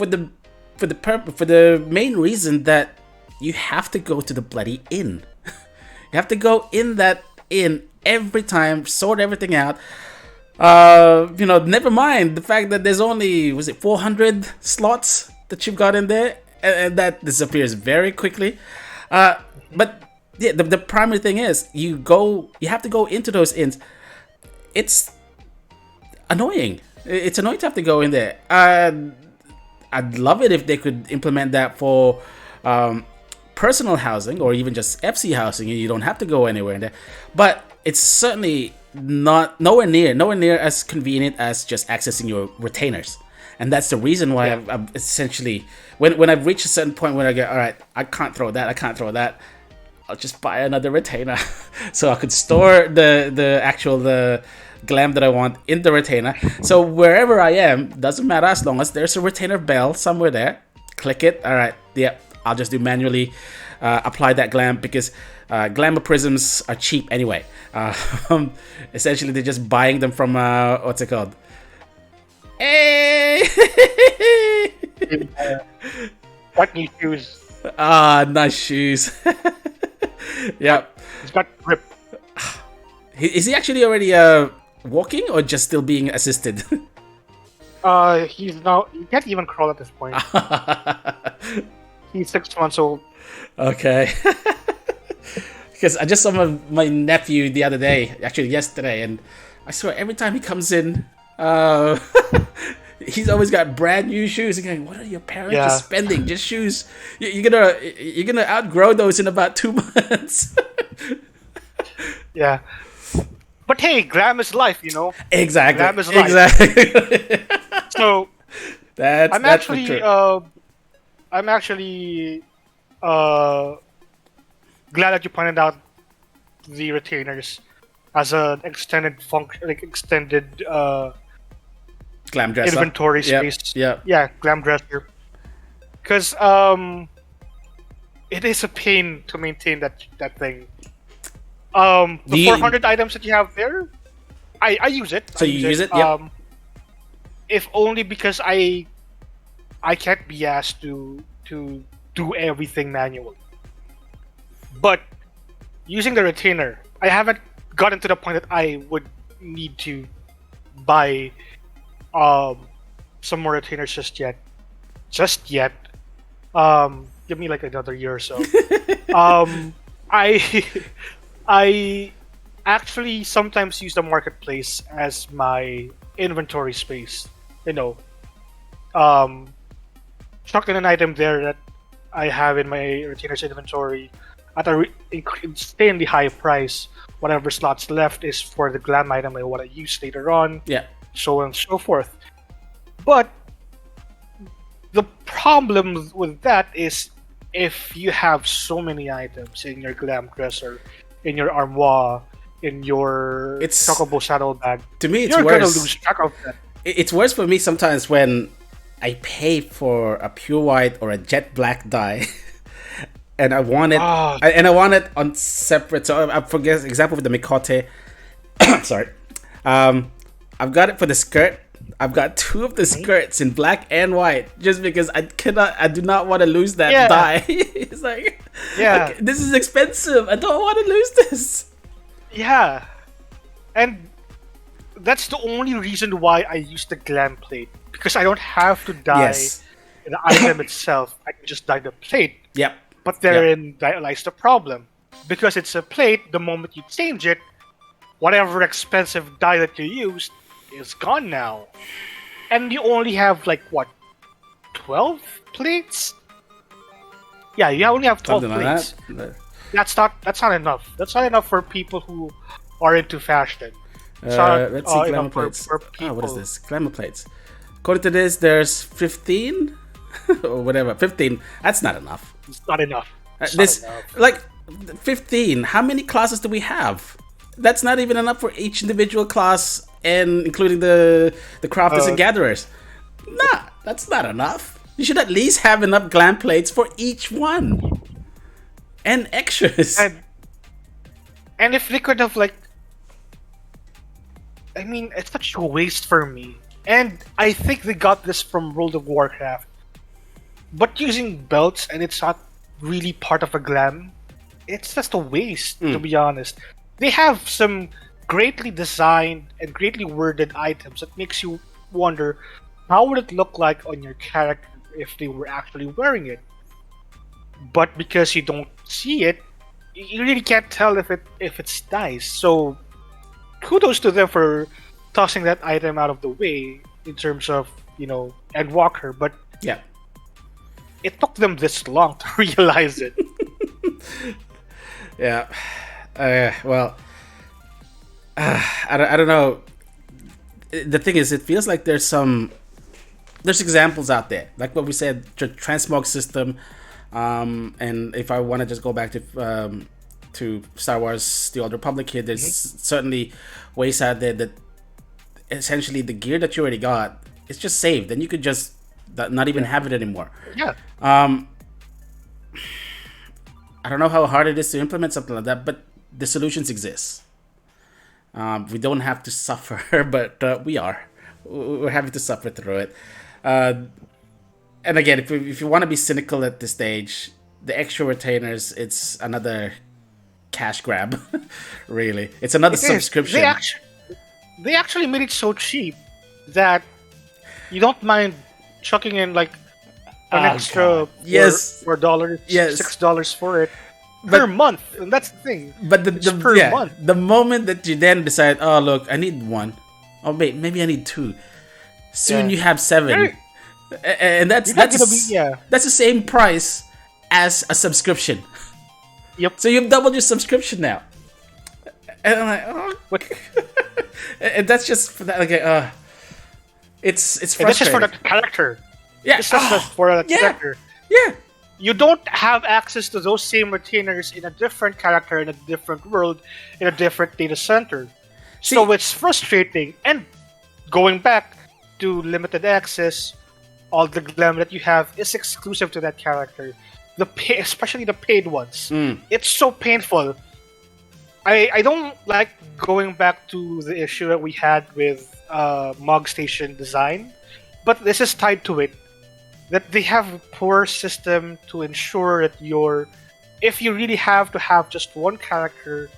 the main reason that you have to go to the bloody inn. You have to go in that inn every time, sort everything out. Never mind the fact that there's only 400 slots that you've got in there, and that disappears very quickly. But yeah, the primary thing is you have to go into those inns. It's annoying. It's annoying to have to go in there. I'd love it if they could implement that for personal housing or even just FC housing, and you don't have to go anywhere in there. But it's certainly nowhere near as convenient as just accessing your retainers. And that's the reason why I've essentially, when I've reached a certain point where I go, all right, I can't throw that, I'll just buy another retainer so I could store the glam that I want in the retainer. So wherever I am, doesn't matter, as long as there's a retainer bell somewhere there, click it. All right, I'll just do manually apply that glam, because glamour prisms are cheap anyway. Essentially, they're just buying them from what's it called? Hey! What new shoes? Nice shoes. Yep. He's got grip. Is he actually already walking or just still being assisted? He can't even crawl at this point. He's 6 months old. Okay. Because I just saw my nephew the other day, actually yesterday, and I swear every time he comes in, he's always got brand new shoes. Again, what are your parents just spending? Just shoes. You're gonna outgrow those in about 2 months. Yeah. But hey, glam is life, Exactly. Glam is life. Exactly. So I'm actually glad that you pointed out the retainers as an extended function, extended glam dresser inventory space. Yeah, glam dresser. Because it is a pain to maintain that thing. The 400 items that you have there, I use it. So you use it? Yep. If only because I can't be asked to do everything manually. But using the retainer, I haven't gotten to the point that I would need to buy some more retainers just yet. Give me like another year or so. I actually sometimes use the marketplace as my inventory space. Chuck in an item there that I have in my retainer's inventory at a insanely high price. Whatever slots left is for the glam item I want to use later on. Yeah. So on and so forth. But the problem with that is if you have so many items in your glam dresser, in your armoire, in your chocobo saddlebag, to me, you're gonna lose track of that. It's worse for me sometimes when I pay for a pure white or a jet black dye, and I want it, and I want it on separate. So I forget example with the Mikote. Sorry, I've got it for the skirt. I've got 2 of the skirts in black and white, just because I do not want to lose that dye. It's like, okay, this is expensive. I don't want to lose this. Yeah, and that's the only reason why I use the glam plate, because I don't have to dye the item itself. I can just dye the plate. Yep. But therein lies the problem, because it's a plate. The moment you change it, whatever expensive dye that you used is gone now, and you only have 12 plates. Yeah, you only have 12 plates. That's not enough. That's not enough for people who are into fashion. Let's see, glamour plates. What is this? Glamour plates. according to this, there's 15 or whatever. 15. That's not enough. It's not enough. This like 15. How many classes do we have? That's not even enough for each individual class, and including the crafters and gatherers. Nah, that's not enough. You should at least have enough glam plates for each one, and extras. And if they could have I mean, it's such a waste for me. And I think they got this from World of Warcraft. But using belts and it's not really part of a glam, it's just a waste, to be honest. They have some greatly designed and greatly worded items that makes you wonder how would it look like on your character if they were actually wearing it. But because you don't see it, you really can't tell if it's nice. So kudos to them for tossing that item out of the way in terms of, Endwalker, but yeah, it took them this long to realize it. Yeah. Well, I don't know. The thing is, it feels like there's examples out there, like what we said, the transmog system, and if I want to just go back to Star Wars: The Old Republic here, there's certainly ways out there that essentially the gear that you already got is just saved, and you could just not even have it anymore. Yeah. I don't know how hard it is to implement something like that, but the solutions exist. We don't have to suffer, but we are. We're having to suffer through it. And again, if you want to be cynical at this stage, the extra retainers, it's another cash grab. Really, it's another subscription. They actually made it so cheap that you don't mind chucking in an extra $4, $6 for it per month, and that's the thing. But per month. The moment that you then decide, oh look, I need one, oh wait, maybe I need two. Soon you have 7, and that's the same price as a subscription. Yep. So you've doubled your subscription now, and I'm like, oh, what? And that's just for that. Okay, it's frustrating. This is for the character. Yeah, it's just for the character. Yeah. You don't have access to those same retainers in a different character, in a different world, in a different data center. So it's frustrating. And going back to limited access, all the glam that you have is exclusive to that character. Especially the paid ones. It's so painful. I don't like going back to the issue that we had with Mog Station design, but this is tied to it. That they have a poor system to ensure that if you really have to have just one character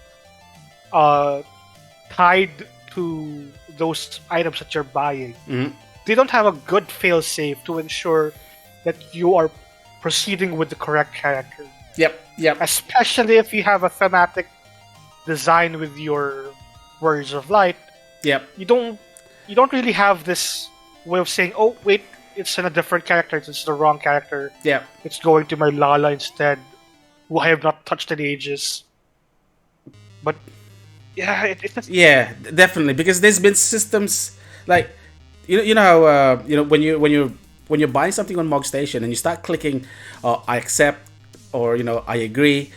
tied to those items that you're buying, they don't have a good fail-safe to ensure that you are proceeding with the correct character. Yep. Especially if you have a thematic design with your Warriors of Light. Yep. You don't really have this way of saying, oh wait, it's in a different character. It's the wrong character. Yeah. It's going to my Lala instead, who I have not touched in ages. But yeah, it's just... Yeah, definitely, because there's been systems like you know how when you're buying something on Mog Station and you start clicking I accept or I agree,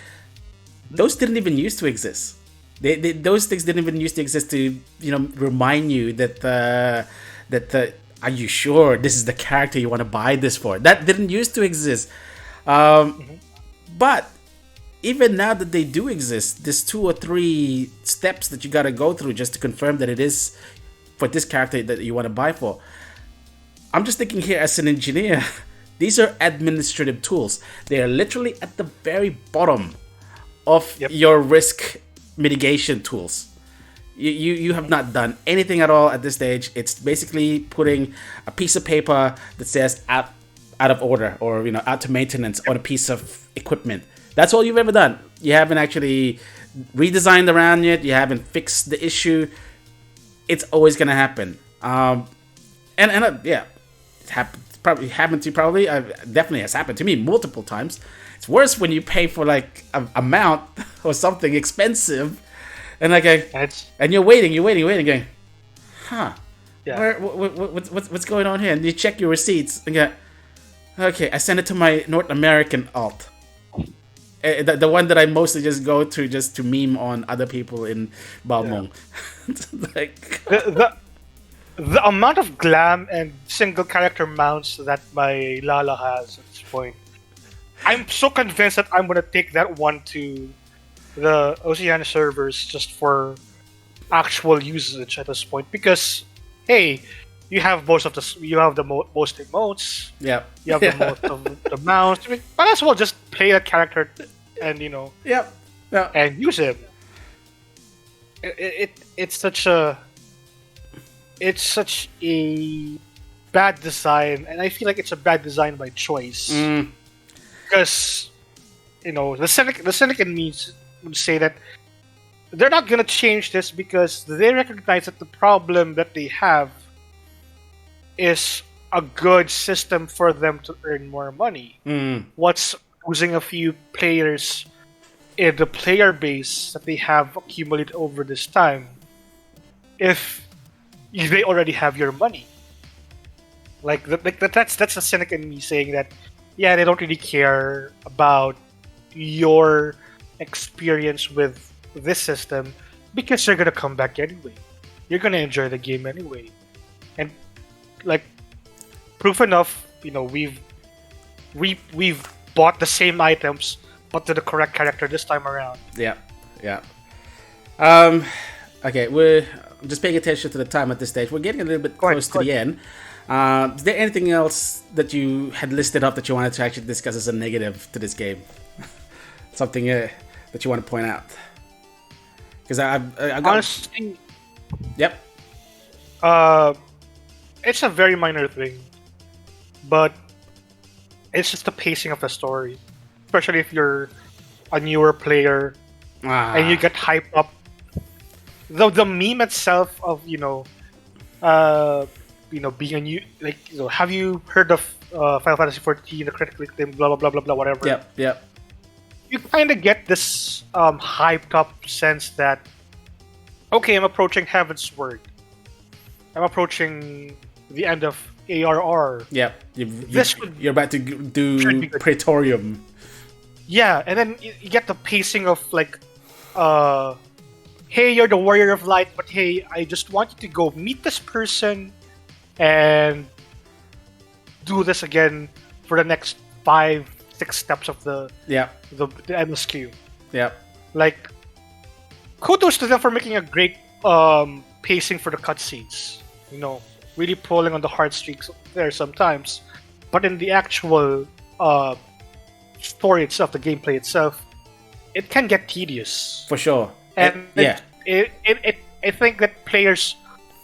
those didn't even used to exist. Those things didn't even used to exist to remind you that are you sure this is the character you want to buy this for? That didn't used to exist. But even now that they do exist, there's 2 or 3 steps that you got to go through just to confirm that it is for this character that you want to buy for. I'm just thinking here as an engineer, these are administrative tools. They are literally at the very bottom of your risk mitigation tools. You have not done anything at all at this stage. It's basically putting a piece of paper that says out of order or out to maintenance on a piece of equipment. That's all you've ever done. You haven't actually redesigned around it. You haven't fixed the issue. It's always gonna happen. It happened to you. Definitely has happened to me multiple times. It's worse when you pay for like a mount or something expensive. And and you're waiting, going, Yeah. What's going on here? And you check your receipts and go, okay, I send it to my North American alt. The one that I mostly just go to just to meme on other people in Balmong. Like The amount of glam and single character mounts that my Lala has at this point, I'm so convinced that I'm gonna take that one to the Oceania servers just for actual usage at this point. Because hey, you have most of most emotes, yeah, you have the most of the mounts. I mean, might as well just play that character and yep, yeah. and use him. It's such a bad design, and I feel like it's a bad design by choice. Because the cynic in me would say that they're not gonna change this because they recognize that the problem that they have is a good system for them to earn more money. What's losing a few players in the player base that they have accumulated over this time if they already have your money? That's a cynic in me saying that, yeah, they don't really care about your experience with this system because you're gonna come back anyway. You're gonna enjoy the game anyway, and like proof enough, we've bought the same items but to the correct character this time around. Yeah. Okay, we're just paying attention to the time at this stage. We're getting a little bit close to the end. Is there anything else that you had listed up that you wanted to actually discuss as a negative to this game? Something that you want to point out? Because I got... Honestly, yep. It's a very minor thing, but it's just the pacing of the story, especially if you're a newer player and you get hyped up. The meme itself of being a new, have you heard of Final Fantasy XIV, the critically acclaimed, blah blah blah blah blah, whatever. Yep. You kind of get this hyped up sense that, okay, I'm approaching Heaven's Word. I'm approaching the end of ARR. Yep. You're about to do Praetorium. Yeah, and then you get the pacing of hey, you're the Warrior of Light, but hey, I just want you to go meet this person and do this again for the next 5-6 steps of the MSQ. Yeah. Kudos to them for making a great pacing for the cutscenes. Really pulling on the heartstrings there sometimes. But in the actual story itself, the gameplay itself, it can get tedious. For sure. And I think that players,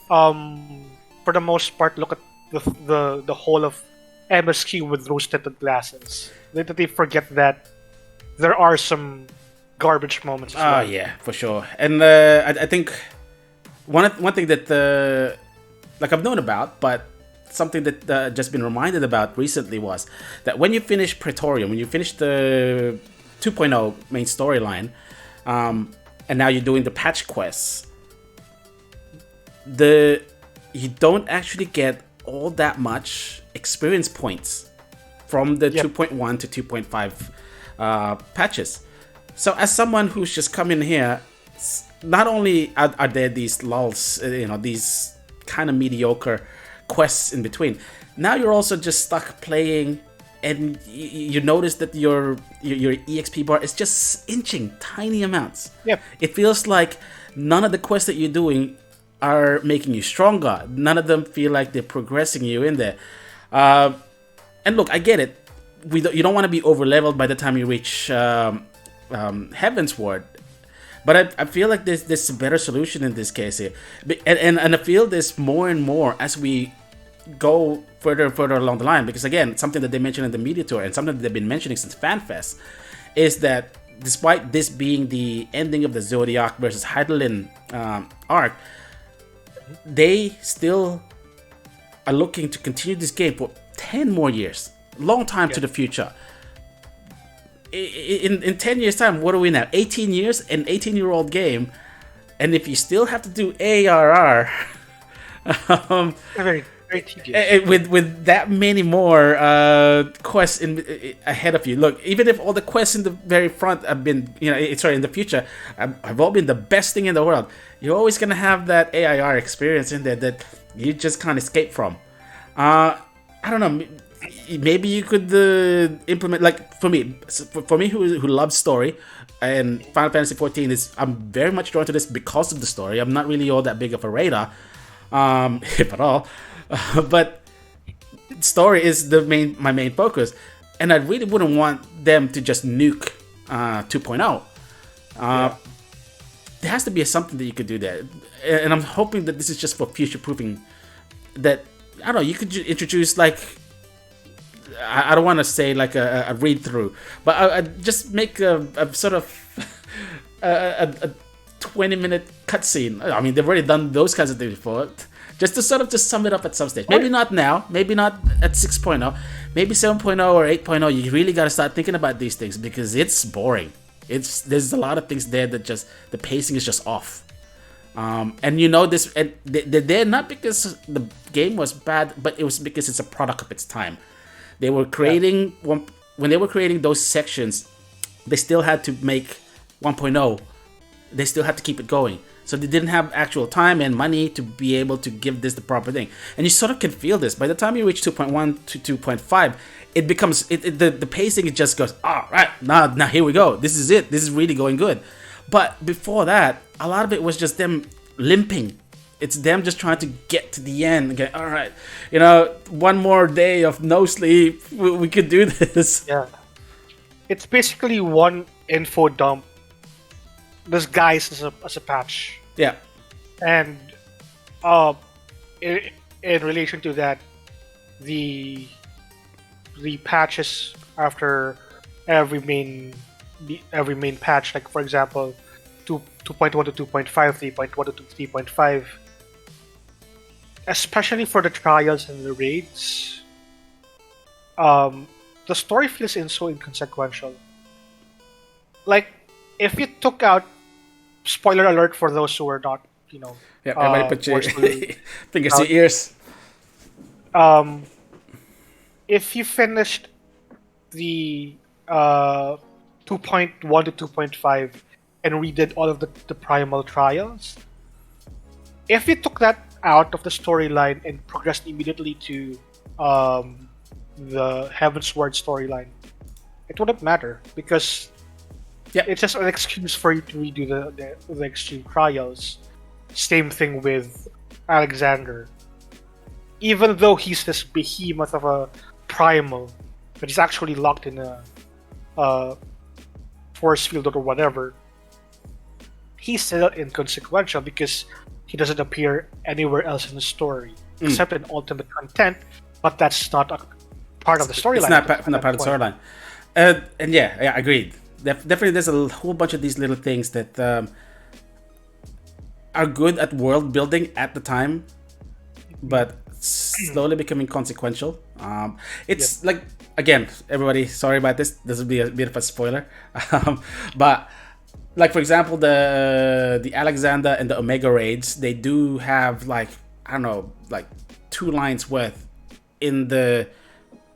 for the most part, look at the whole of MSQ with rose-tinted glasses. That they forget that there are some garbage moments as well. Oh yeah, for sure. And I think one thing that I've known about, but something that just been reminded about recently was that when you finish Praetorium, when you finish the 2.0 main storyline, and now you're doing the patch quests, you don't actually get all that much experience points from the 2.1 to 2.5 patches. So as someone who's just come in here, not only are there these lulls, these kind of mediocre quests in between, now you're also just stuck playing, and you notice that your EXP bar is just inching tiny amounts. Yep. It feels like none of the quests that you're doing are making you stronger. None of them feel like they're progressing you in there. And look, I get it. You don't want to be over leveled by the time you reach Heaven's Ward. But I feel like there's a better solution in this case here. And I feel this more and more as we go further and further along the line. Because again, something that they mentioned in the media tour and something that they've been mentioning since FanFest is that despite this being the ending of the Zodiac versus Heidelin arc, they still are looking to continue this game for 10 more years. Long time to the future. In 10 years time, what are we now? 18 years? An 18-year-old game. And if you still have to do ARR um, Very tedious. with that many more quests ahead of you. Look, even if all the quests in the very front have been, sorry, in the future, have all been the best thing in the world, you're always gonna have that AIR experience in there that you just can't escape from. I don't know. Maybe you could implement, like, for me who loves story, and Final Fantasy XIV is, I'm very much drawn to this because of the story. I'm not really all that big of a radar, if at all. But story is my main focus, and I really wouldn't want them to just nuke 2.0. There has to be something that you could do there, and I'm hoping that this is just for future proofing. That, I don't know, you could introduce, like, I don't want to say like a read through, but I just make a sort of a 20-minute cutscene. I mean, they've already done those kinds of things before. Just to sort of just sum it up at some stage. Maybe not now, maybe not at 6.0, maybe 7.0 or 8.0. You really got to start thinking about these things, because it's boring. There's a lot of things there that just, the pacing is just off. And this, and they're not because the game was bad, but it was because it's a product of its time. They were creating when they were creating those sections, they still had to make 1.0. They still had to keep it going. So they didn't have actual time and money to be able to give this the proper thing. And you sort of can feel this. By the time you reach 2.1 to 2.5, it becomes, the pacing, it just goes, all right, now here we go. This is it. This is really going good. But before that, a lot of it was just them limping. It's them just trying to get to the end. Okay, all right, one more day of no sleep, we could do this. Yeah. It's basically one info dump disguised as a patch. Yeah. And in relation to that, the patches after every main patch, like for example 2.1 to 2.5, 3.1 to 3.5, especially for the trials and the raids, the story feels so inconsequential. Like, if you took out, spoiler alert for those who are not, everybody put your fingers to your ears. If you finished the 2.1 to 2.5 and redid all of the primal trials, if you took that out of the storyline and progressed immediately to the Heavensward storyline, it wouldn't matter, because it's just an excuse for you to redo the extreme trials. Same thing with Alexander. Even though he's this behemoth of a primal, but he's actually locked in a force field or whatever, he's still inconsequential because he doesn't appear anywhere else in the story except in ultimate content. But that's not a part of the storyline. It's not part of the storyline. And yeah, agreed. Definitely, there's a whole bunch of these little things that are good at world building at the time, but slowly becoming consequential. It's like, again, everybody, sorry about this. This will be a bit of a spoiler, but like, for example, the Alexander and the Omega raids, they do have, like, I don't know, like 2 lines worth in the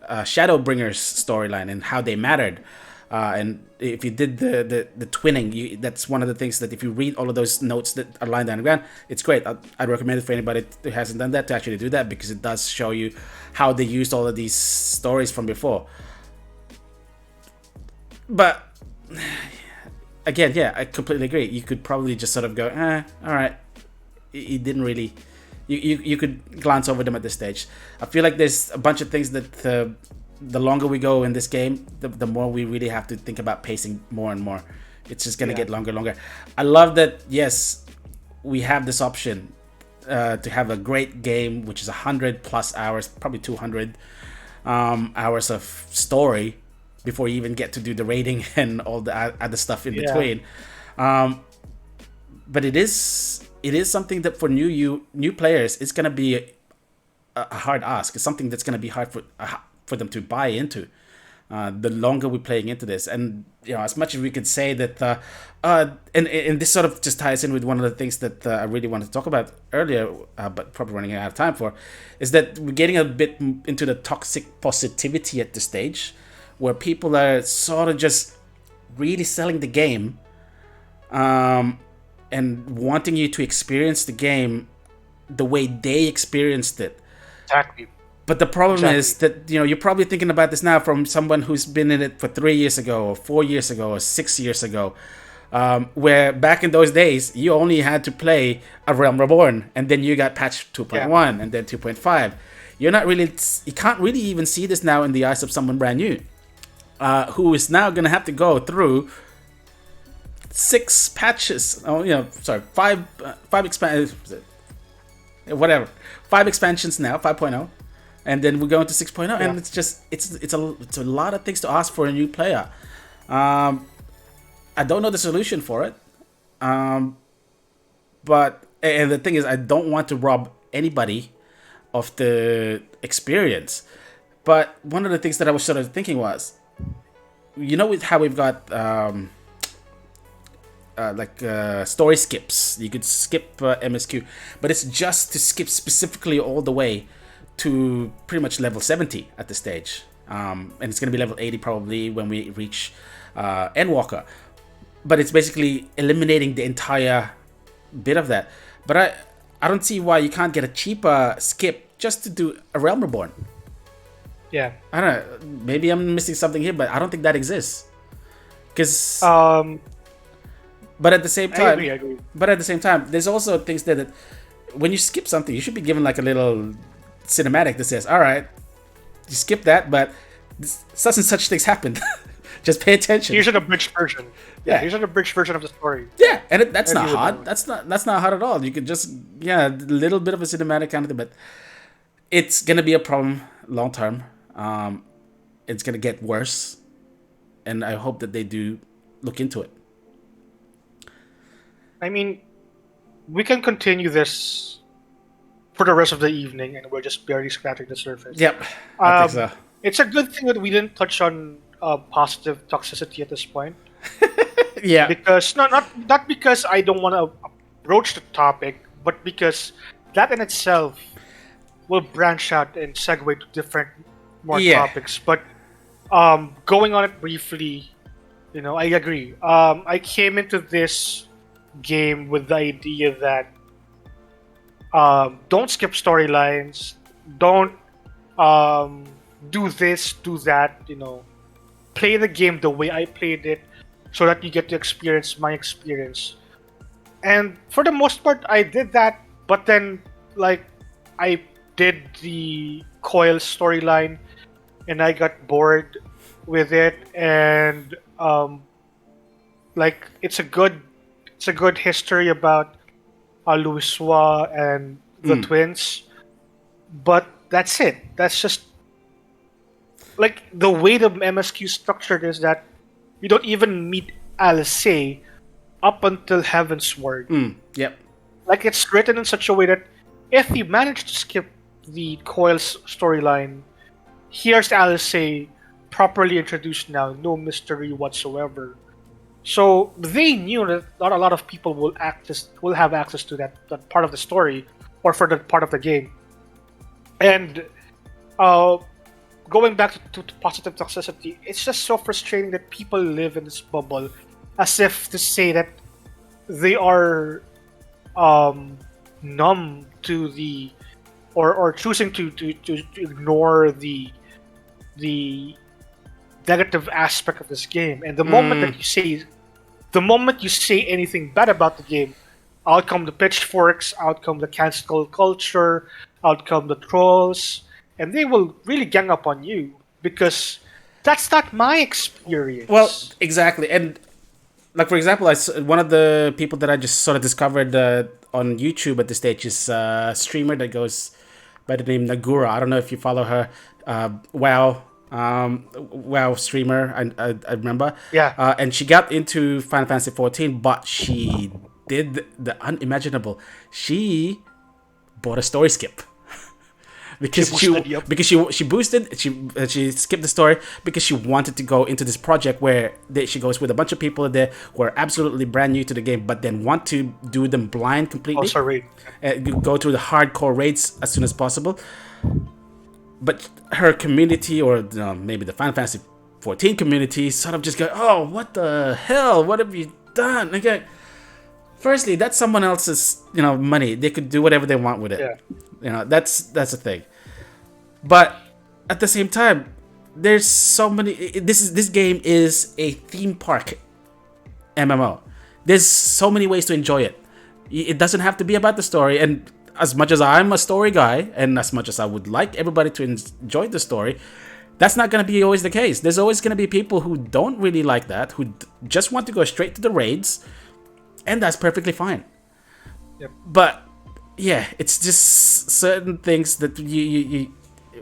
Shadowbringers storyline and how they mattered. And if you did the twinning, that's one of the things that if you read all of those notes that are lined down the ground, it's great. I'd recommend it for anybody who hasn't done that to actually do that, because it does show you how they used all of these stories from before. But again, yeah, I completely agree. You could probably just sort of go, all right. It didn't really. You could glance over them at this stage. I feel like there's a bunch of things that the longer we go in this game, the more we really have to think about pacing more and more. It's just going to get longer and longer. I love that, yes, we have this option to have a great game, which is 100 plus hours, probably 200 hours of story before you even get to do the raiding and all the other stuff in between. But it is something that for new players, it's going to be a hard ask. It's something that's going to be hard for them to buy into. the longer we're playing into this. And as much as we could say that, and this sort of just ties in with one of the things that I really wanted to talk about earlier, but probably running out of time for, is that we're getting a bit into the toxic positivity at this stage, where people are sort of just really selling the game, and wanting you to experience the game the way they experienced it. Exactly. But the problem is that you're probably thinking about this now from someone who's been in it for 3 years ago, or 4 years ago, or 6 years ago, where back in those days you only had to play A Realm Reborn, and then you got patch 2.1 and then 2.5. You can't really even see this now in the eyes of someone brand new, who is now going to have to go through 6 patches. Five expansions. Whatever, 5 expansions now, 5.0. And then we're going to 6.0, and it's just it's a lot of things to ask for a new player. I don't know the solution for it, but the thing is, I don't want to rob anybody of the experience. But one of the things that I was sort of thinking was, with how we've got story skips, you could skip MSQ, but it's just to skip specifically all the way to pretty much level 70 at this stage, and it's going to be level 80 probably when we reach Endwalker. But it's basically eliminating the entire bit of that. But I don't see why you can't get a cheaper skip just to do A Realm Reborn. Yeah, I don't know, maybe I'm missing something here, but I don't think that exists. Because but at the same time, I agree. But at the same time, there's also things that when you skip something, you should be given like a little cinematic that says, all right, you skip that, but such and such things happened. Just pay attention. Here's an abridged version. Yeah, here's an abridged version of the story. Yeah, and that's not hard. That's not hard at all. You could just a little bit of a cinematic kind of thing, but it's gonna be a problem long term. It's gonna get worse, and I hope that they do look into it. I mean, we can continue this for the rest of the evening, and we're just barely scratching the surface. Yep, I think so. It's a good thing that we didn't touch on positive toxicity at this point. Yeah, Because not because I don't want to broach the topic, but because that in itself will branch out and segue to different more topics. But going on it briefly, I agree. I came into this game with the idea that don't skip storylines, don't do this, do that, play the game the way I played it so that you get to experience my experience. And for the most part, I did that, but then, I did the Coil storyline and I got bored with it, and it's a good history about Louisoix and the twins, but that's it. That's just the way the MSQ is structured is that you don't even meet Alice up until Heavensward. Yep. It's written in such a way that if you manage to skip the Coil's storyline, here's Alice properly introduced now, no mystery whatsoever. So they knew that not a lot of people will have access to that part of the story, or for that part of the game. And going back to positive toxicity, it's just so frustrating that people live in this bubble as if to say that they are numb to the or choosing to ignore the negative aspect of this game. And the moment you say anything bad about the game, out come the pitchforks, out come the cancel culture, out come the trolls, and they will really gang up on you because that's not my experience. Well, exactly. And for example, one of the people that I just sort of discovered on YouTube at this stage is a streamer that goes by the name Nagura. I don't know if you follow her. WoW streamer, I remember. Yeah. And she got into Final Fantasy XIV, but she did the unimaginable. She bought a story skip. because boosted, yep. she boosted, she skipped the story because she wanted to go into this project where she goes with a bunch of people there who are absolutely brand new to the game, but then want to do them blind completely. Oh, sorry. Go through the hardcore raids as soon as possible. But her community, or maybe the Final Fantasy XIV community, sort of just go, "Oh, what the hell? What have you done?" Okay, firstly, that's someone else's money. They could do whatever they want with it. Yeah. That's the thing. But at the same time, there's so many. This game is a theme park MMO. There's so many ways to enjoy it. It doesn't have to be about the story. And as much as I'm a story guy, and as much as I would like everybody to enjoy the story, that's not going to be always the case. There's always going to be people who don't really like that, who just want to go straight to the raids, and that's perfectly fine. Yep. But yeah, it's just certain things that you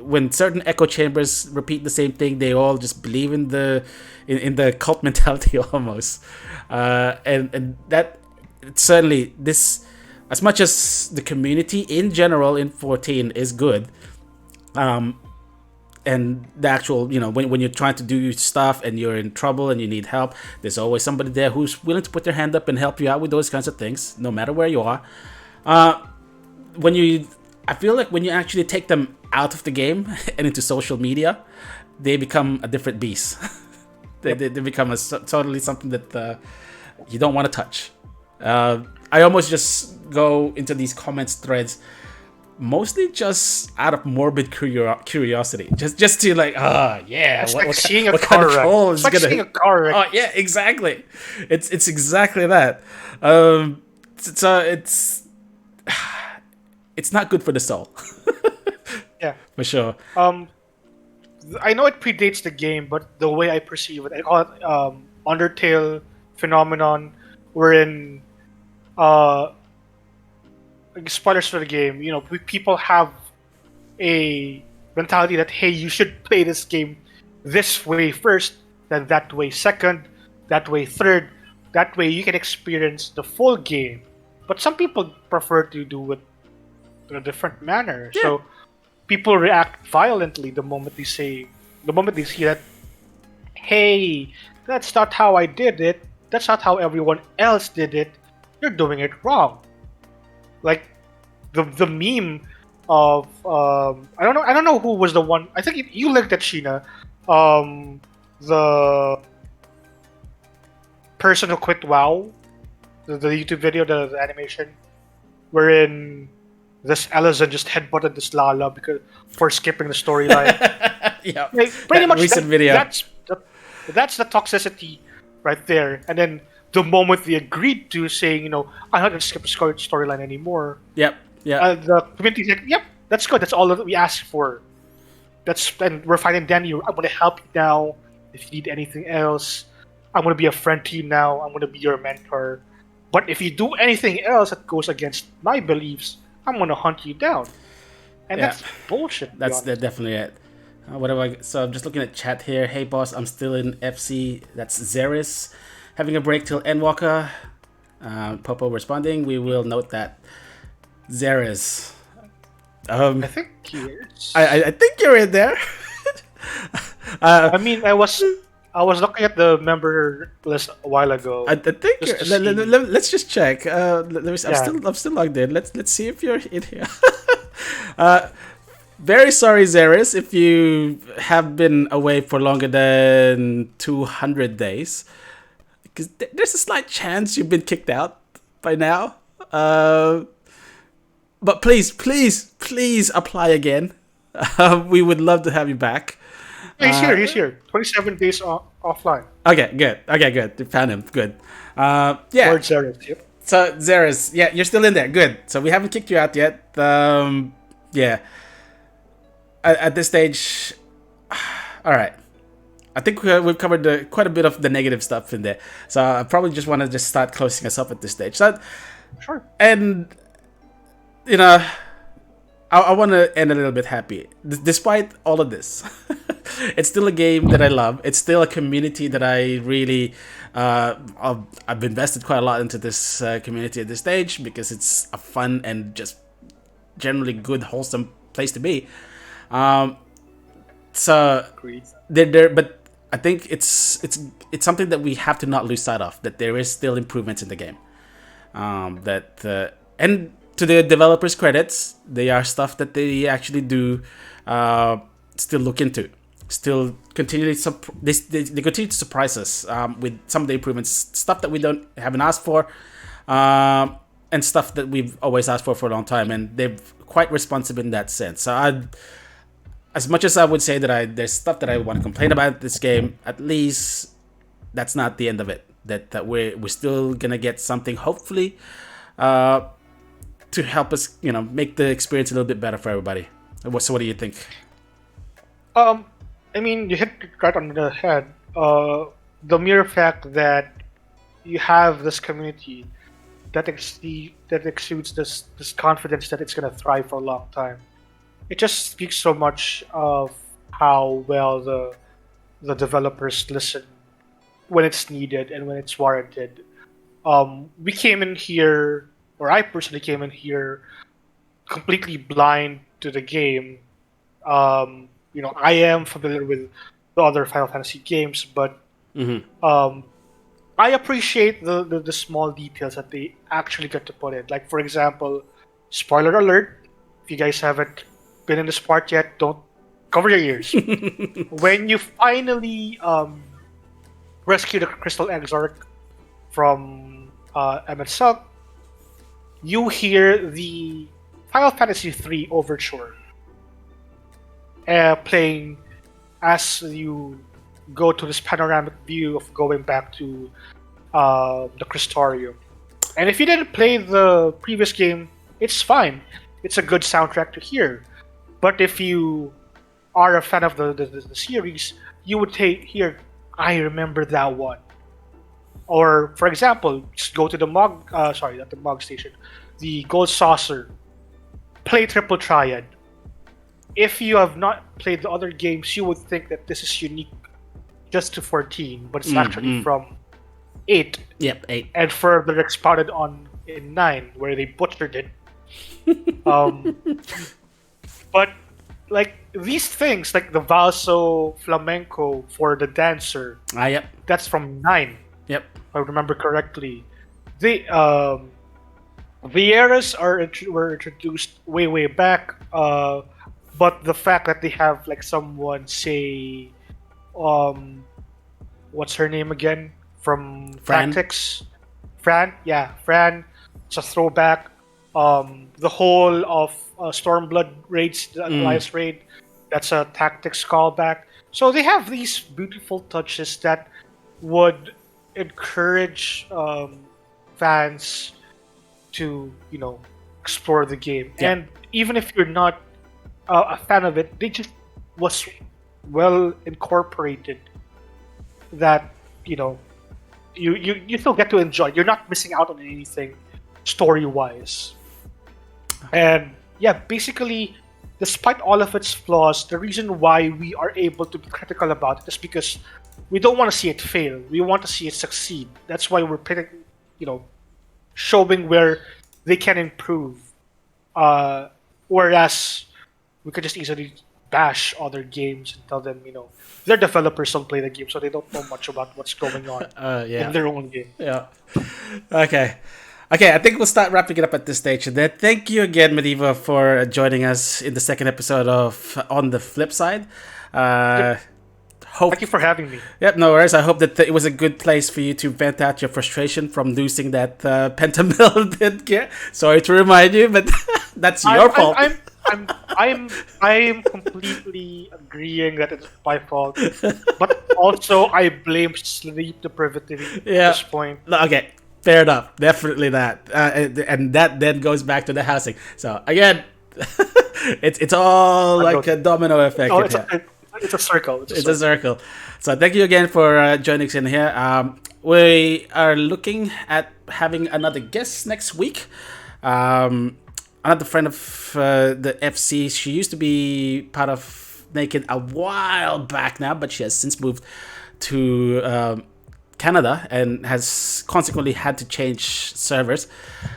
when certain echo chambers repeat the same thing, they all just believe in the cult mentality almost, and that certainly this. As much as the community in general in 14 is good, and the actual, when you're trying to do stuff and you're in trouble and you need help, there's always somebody there who's willing to put their hand up and help you out with those kinds of things, no matter where you are. I feel like when you actually take them out of the game and into social media, they become a different beast. they become totally something that you don't want to touch. I almost just go into these comments threads mostly just out of morbid curiosity, just to like, yeah, it's like seeing a car wreck. It's like seeing a car wreck. Oh yeah, exactly. It's exactly that. So it's not good for the soul. Yeah, for sure. I know it predates the game, but the way I perceive it, I call it Undertale phenomenon, wherein spoilers for the game, people have a mentality that, hey, you should play this game this way first, then that way second, that way third, that way you can experience the full game. But some people prefer to do it in a different manner. Yeah. So people react violently the moment they see that, hey, that's not how I did it, that's not how everyone else did it, you're doing it wrong. Like the meme of I don't know who was the one. I think you linked at Sheena, the person who quit WoW, the YouTube video, the animation, wherein this Elizon just headbutted this Lala for skipping the storyline. Yeah, like, pretty much recent video. That's the toxicity right there. And then the moment they agreed to saying, I'm not going to skip the storyline anymore. Yep. The community said, yep, that's good. That's all that we asked for. And we're finding Danny. I'm going to help you now. If you need anything else, I'm going to be a friend to you now. I'm going to be your mentor. But if you do anything else that goes against my beliefs, I'm going to hunt you down. And that's bullshit. That's definitely it. So I'm just looking at chat here. Hey boss, I'm still in FC. That's Zeris. Having a break till Endwalker. Popo responding. We will note that. Zeris. I think he is. I think you're in there. I mean, I was looking at the member list a while ago. I think let's just check. I'm still logged in. Let's see if you're in here. Very sorry, Zeris, if you have been away for longer than 200 days. Because there's a slight chance you've been kicked out by now. But please apply again. We would love to have you back. He's here. 27 days offline. Okay, good. You found him. Good. Yeah. Or Zeris, yep. So, Zeris, yeah, you're still in there. Good. So, we haven't kicked you out yet. Yeah. At this stage, all right. I think we've covered quite a bit of the negative stuff in there. So, I probably just want to just start closing us up at this stage. So, sure. And, I want to end a little bit happy. Despite all of this, it's still a game that I love. It's still a community that I really... I've invested quite a lot into this community at this stage because it's a fun and just generally good, wholesome place to be. So Agreed. there, but I think it's something that we have to not lose sight of, that there is still improvements in the game. And to the developers' credits, they are stuff that they actually do still look into. Still continually they continue to surprise us with some of the improvements, stuff that we haven't asked for, and stuff that we've always asked for a long time, and they're quite responsive in that sense. So as much as I would say that there's stuff that I want to complain about this game, at least that's not the end of it. That we're still gonna get something, hopefully, to help us, make the experience a little bit better for everybody. So what do you think? I mean, you hit it right on the head. The mere fact that you have this community that exudes this confidence that it's going to thrive for a long time. It just speaks so much of how well the developers listen when it's needed and when it's warranted. We came in here, or I personally came in here, completely blind to the game. I am familiar with the other Final Fantasy games, but I appreciate the small details that they actually get to put in. Like, for example, spoiler alert, if you guys haven't been in this part yet, don't cover your ears. When you finally rescue the Crystal Exarch from Emmet Sub, you hear the Final Fantasy III Overture playing as you go to this panoramic view of going back to the Crystarium. And if you didn't play the previous game, it's fine. It's a good soundtrack to hear. But if you are a fan of the series, you would hear, I remember that one. Or, for example, just go to the not the Mog Station, the Gold Saucer, play Triple Triad. If you have not played the other games, you would think that this is unique just to 14, but it's actually from 8. Yep, 8. And further expounded on in 9, where they butchered it. But, like, these things, like the Valso Flamenco for the dancer, Yep. that's from 9. Yep. If I remember correctly. The eras were introduced way back, but the fact that they have like someone say, what's her name again from Fran? Tactics? Fran, yeah, Fran. It's a throwback. The whole of Stormblood raids, the Alliance raid, that's a Tactics callback. So they have these beautiful touches that would encourage fans to explore the game. Yeah. And even if you're not a fan of it, they just was well incorporated that you still get to enjoy. You're not missing out on anything story wise. And yeah, basically, despite all of its flaws, the reason why we are able to be critical about it is because we don't want to see it fail. We want to see it succeed. That's why we're showing where they can improve. Whereas we could just easily bash other games and tell them, their developers don't play the game, so they don't know much about what's going on in their own game. Yeah. Okay, I think we'll start wrapping it up at this stage. And then thank you again, Mediva, for joining us in the second episode of On the Flip Side. Thank you for having me. Yep, no worries. I hope that it was a good place for you to vent out your frustration from losing that Pentamill gear. Sorry to remind you, but that's your fault. I'm completely agreeing that it's my fault, but also I blame sleep deprivation at this point. Okay, fair enough. Definitely that, and that then goes back to the housing. So again, it's all like a domino effect. Oh, it's a circle. It's a circle. So thank you again for joining us in here. We are looking at having another guest next week. Another friend of the FC. She used to be part of Naked a while back now, but she has since moved to Canada and has consequently had to change servers.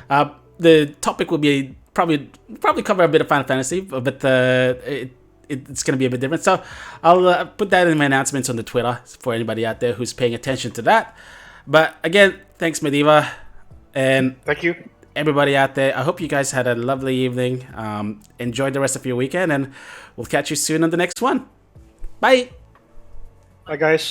The topic will be probably cover a bit of Final Fantasy, but it's going to be a bit different. So I'll put that in my announcements on the Twitter for anybody out there who's paying attention to that. But again, thanks, Mediva, and Thank you. everybody out there. I hope you guys had a lovely evening. Enjoy the rest of your weekend, and we'll catch you soon on the next one. Bye. Bye, guys.